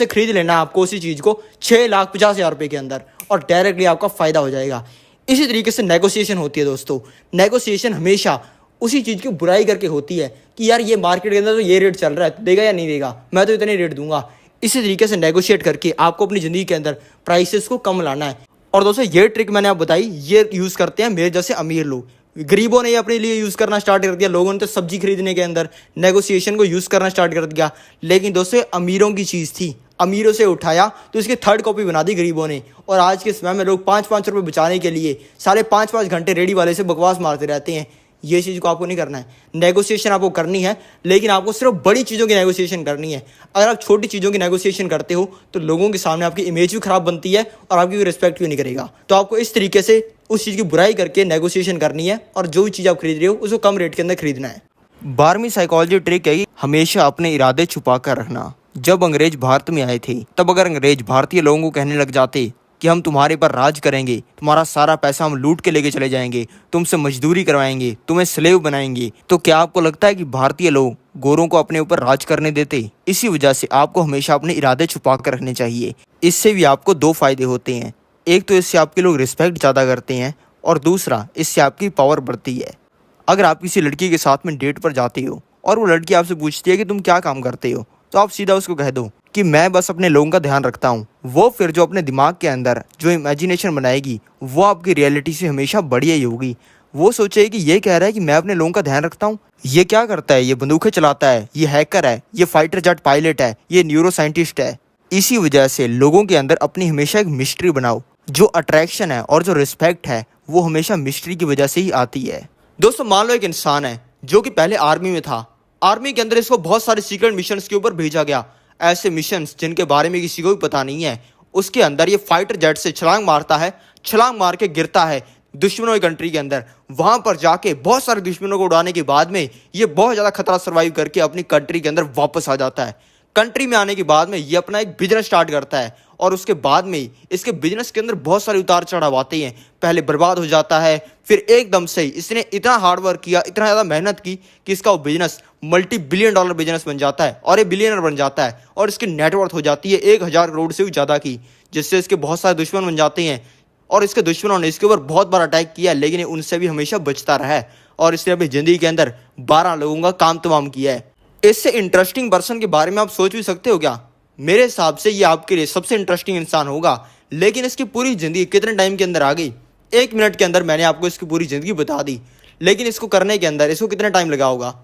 खरीद लेना आपको उसी चीज़ को 6,50,000 रुपए के अंदर, और डायरेक्टली आपका फ़ायदा हो जाएगा। इसी तरीके से नेगोशिएशन होती है दोस्तों। नेगोशिएशन हमेशा उसी चीज़ की बुराई करके होती है कि यार ये मार्केट के अंदर तो ये रेट चल रहा है, तो देगा या नहीं देगा, मैं तो इतने रेट दूंगा। इसी तरीके से नेगोशिएट करके आपको अपनी ज़िंदगी के अंदर प्राइसेस को कम लाना है। और दोस्तों, ये ट्रिक मैंने आपको बताई, ये यूज़ करते हैं मेरे जैसे अमीर लोग। गरीबों ने अपने लिए यूज़ करना स्टार्ट कर दिया, लोगों ने तो सब्जी खरीदने के अंदर नेगोशिएशन को यूज़ करना स्टार्ट कर दिया। लेकिन दोस्तों, अमीरों की चीज़ थी, अमीरों से उठाया तो इसकी 3rd कॉपी बना दी गरीबों ने। और आज के समय में लोग 5-5 रुपये बचाने के लिए साढ़े 5-5 घंटे रेडी वाले से बकवास मारते रहते हैं। ये चीज़ को आपको नहीं करना है। नेगोशिएशन आपको करनी है, लेकिन आपको सिर्फ बड़ी चीज़ों की नेगोशिएशन करनी है। अगर आप छोटी चीज़ों की नेगोशिएशन करते हो तो लोगों के सामने आपकी इमेज भी खराब बनती है और आपकी कोई रिस्पेक्ट भी नहीं करेगा। तो आपको इस तरीके से उस चीज़ की बुराई करके नेगोशिएशन करनी है और जो भी चीज़ आप खरीद रहे हो उसको कम रेट के अंदर खरीदना है। 12वीं साइकोलॉजी ट्रिक है कि हमेशा अपने इरादे छुपा कर रखना। जब अंग्रेज भारत में आए थे, तब अगर अंग्रेज भारतीय लोगों को कहने लग जाते कि हम तुम्हारे पर राज करेंगे, तुम्हारा सारा पैसा हम लूट के लेके चले जाएंगे, तुमसे मजदूरी करवाएंगे, तुम्हें स्लेव बनाएंगे, तो क्या आपको लगता है कि भारतीय लोग गोरों को अपने ऊपर राज करने देते? इसी वजह से आपको हमेशा अपने इरादे छुपा कर रखने चाहिए। इससे भी आपको 2 फायदे होते हैं। एक तो इससे आपके लोग रिस्पेक्ट ज़्यादा करते हैं, और दूसरा इससे आपकी पावर बढ़ती है। अगर आप किसी लड़की के साथ में डेट पर जाते हो और वो लड़की आपसे पूछती है कि तुम क्या काम करते हो, तो आप सीधा उसको कह दो कि मैं बस अपने लोगों का ध्यान रखता हूँ। वो फिर जो अपने दिमाग के अंदर जो इमेजिनेशन बनाएगी, वो आपकी रियलिटी से हमेशा बढ़िया ही होगी। वो सोचेगी कि ये कह रहा है कि मैं अपने लोगों का ध्यान रखता हूँ, ये क्या करता है, ये बंदूकें चलाता है, ये हैकर है, ये फाइटर जेट पायलट है, ये न्यूरो साइंटिस्ट है। इसी वजह से लोगों के अंदर अपनी हमेशा एक मिस्ट्री बनाओ। जो अट्रैक्शन है और जो रिस्पेक्ट है, वो हमेशा मिस्ट्री की वजह से ही आती है। दोस्तों, मान लो एक इंसान है जो कि पहले आर्मी में था। आर्मी के अंदर इसको बहुत सारे सीक्रेट मिशंस के ऊपर भेजा गया, ऐसे मिशंस जिनके बारे में किसी को भी पता नहीं है। उसके अंदर ये फाइटर जेट से छलांग मारता है, छलांग मार के गिरता है दुश्मनों की कंट्री के अंदर। वहां पर जाके बहुत सारे दुश्मनों को उड़ाने के बाद में ये बहुत ज़्यादा खतरा सर्वाइव करके अपनी कंट्री के अंदर वापस आ जाता है। कंट्री में आने के बाद में ये अपना एक बिजनेस स्टार्ट करता है, और उसके बाद में इसके बिजनेस के अंदर बहुत सारे उतार चढ़ाव आते हैं। पहले बर्बाद हो जाता है, फिर एकदम से इसने इतना हार्डवर्क किया, इतना ज़्यादा मेहनत की कि इसका वो बिजनेस $multi-billion बिजनेस बन जाता है और ये बिलियनर बन जाता है। और इसकी नेटवर्थ हो जाती है 1,000 करोड़ से भी ज़्यादा की, जिससे इसके बहुत सारे दुश्मन बन जाते हैं। और इसके दुश्मनों ने इसके ऊपर बहुत बार अटैक किया, लेकिन उनसे भी हमेशा बचता रहा है और इसने अपनी ज़िंदगी के अंदर 12 लोगों का काम तमाम किया है। इससे इंटरेस्टिंग पर्सन के बारे में आप सोच भी सकते हो क्या? मेरे हिसाब से ये आपके लिए सबसे इंटरेस्टिंग इंसान होगा, लेकिन इसकी पूरी ज़िंदगी कितने टाइम के अंदर आ गई? 1 मिनट के अंदर मैंने आपको इसकी पूरी ज़िंदगी बता दी, लेकिन इसको करने के अंदर इसको कितना टाइम लगा होगा?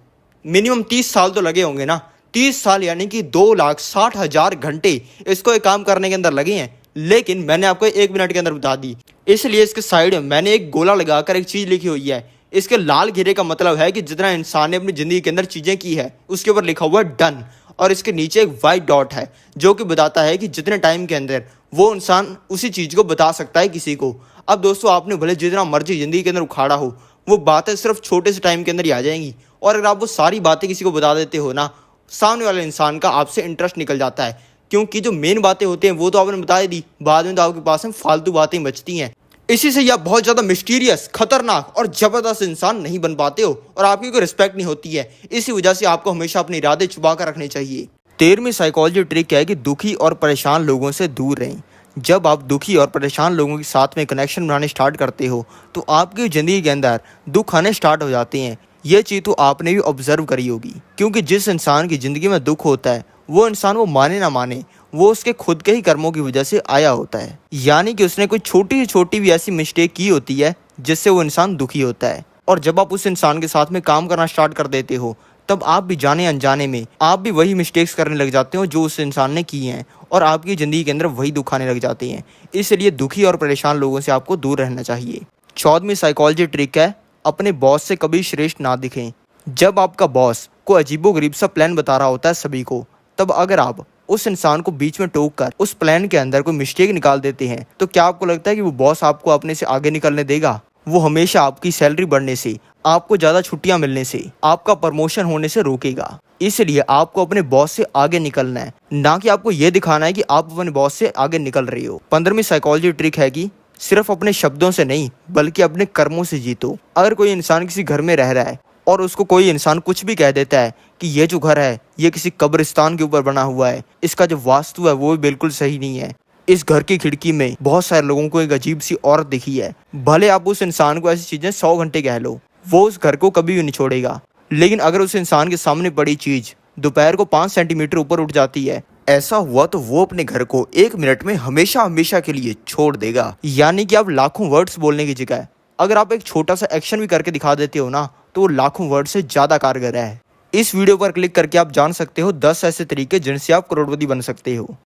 मिनिमम 30 साल तो लगे होंगे ना। 30 साल यानी कि 2,60,000 घंटे इसको एक काम करने के अंदर लगे हैं, लेकिन मैंने आपको 1 मिनट के अंदर बता दी। इसलिए इसके साइड में मैंने एक गोला लगाकर एक चीज़ लिखी हुई है। इसके लाल घेरे का मतलब है कि जितना इंसान ने अपनी ज़िंदगी के अंदर चीज़ें की है उसके ऊपर लिखा हुआ है डन, और इसके नीचे एक वाइट डॉट है जो कि बताता है कि जितने टाइम के अंदर वो इंसान उसी चीज़ को बता सकता है किसी को। अब दोस्तों, आपने भले जितना मर्जी ज़िंदगी के अंदर उखाड़ा हो, वो बातें सिर्फ छोटे से टाइम के अंदर ही आ जाएंगी, और अगर आप वो सारी बातें किसी को बता देते हो ना, सामने वाले इंसान का आपसे इंटरेस्ट निकल जाता है, क्योंकि जो मेन बातें होती हैं वो तो आपने बता ही दी, बाद में तो आपके पास में फालतू बातें बचती हैं। इसी से आप बहुत ज़्यादा मिस्टीरियस, खतरनाक और ज़बरदस्त इंसान नहीं बन पाते हो और आपकी कोई रिस्पेक्ट नहीं होती है। इसी वजह से आपको हमेशा अपने इरादे छुपा कर रखने चाहिए। 13वीं साइकोलॉजी ट्रिक है कि दुखी और परेशान लोगों से दूर रहें। जब आप दुखी और परेशान लोगों के साथ में कनेक्शन बनाने स्टार्ट करते हो तो आपकी ज़िंदगी के अंदर दुख आने स्टार्ट हो जाते हैं। ये चीज़ तो आपने भी ऑब्जर्व करी होगी, क्योंकि जिस इंसान की ज़िंदगी में दुख होता है वो इंसान, वो माने ना माने, वो उसके खुद के ही कर्मों की वजह से आया होता है। यानी कि उसने कोई छोटी से छोटी भी ऐसी मिस्टेक की होती है जिससे वो इंसान दुखी होता है। और जब आप उस इंसान के साथ में काम करना स्टार्ट कर देते हो तब आप भी जाने अनजाने में आप भी वही मिस्टेक्स करने लग जाते हो जो उस इंसान ने की हैं, और आपकी ज़िंदगी के अंदर वही दुख आने लग जाते हैं। इसलिए दुखी और परेशान लोगों से आपको दूर रहना चाहिए। 14वीं साइकोलॉजी ट्रिक है, अपने बॉस से कभी श्रेष्ठ ना दिखें। जब आपका बॉस को अजीबोगरीब सा प्लान बता रहा होता है सभी को, तब अगर आप उस इंसान को बीच में टोक कर उस प्लान के अंदर कोई मिस्टेक निकाल देते हैं तो क्या आपको लगता है कि वो बॉस आपको अपने से आगे निकलने देगा? वो हमेशा आपकी सैलरी बढ़ने से, आपको ज़्यादा छुट्टियां मिलने से, आपका प्रमोशन होने से रोकेगा। इसलिए आपको अपने बॉस से आगे निकलना है, ना कि आपको ये दिखाना है कि आप अपने बॉस से आगे निकल रहे हो। 15वीं साइकोलॉजी ट्रिक है कि सिर्फ अपने शब्दों से नहीं बल्कि अपने कर्मों से जीतो। अगर कोई इंसान किसी घर में रह रहा है और उसको कोई इंसान कुछ भी कह देता है कि ये जो घर है ये किसी कब्रिस्तान के ऊपर बना हुआ है, इसका जो वास्तु है वो भी बिल्कुल सही नहीं है, इस घर की खिड़की में बहुत सारे लोगों को एक अजीब सी औरत दिखी है, भले आप उस इंसान को ऐसी चीज़ें 100 घंटे कह लो, वो उस घर को कभी भी नहीं छोड़ेगा। लेकिन अगर उस इंसान के सामने पड़ी चीज़ दोपहर को 5 सेंटीमीटर ऊपर उठ जाती है, ऐसा हुआ तो वो अपने घर को 1 मिनट में हमेशा हमेशा के लिए छोड़ देगा। यानी कि आप लाखों वर्ड्स बोलने की जगह अगर आप एक छोटा सा एक्शन भी करके दिखा देते हो ना, तो वो लाखों वर्ड से ज़्यादा कारगर है। इस वीडियो पर क्लिक करके आप जान सकते हो 10 ऐसे तरीके जिनसे आप करोड़पति बन सकते हो।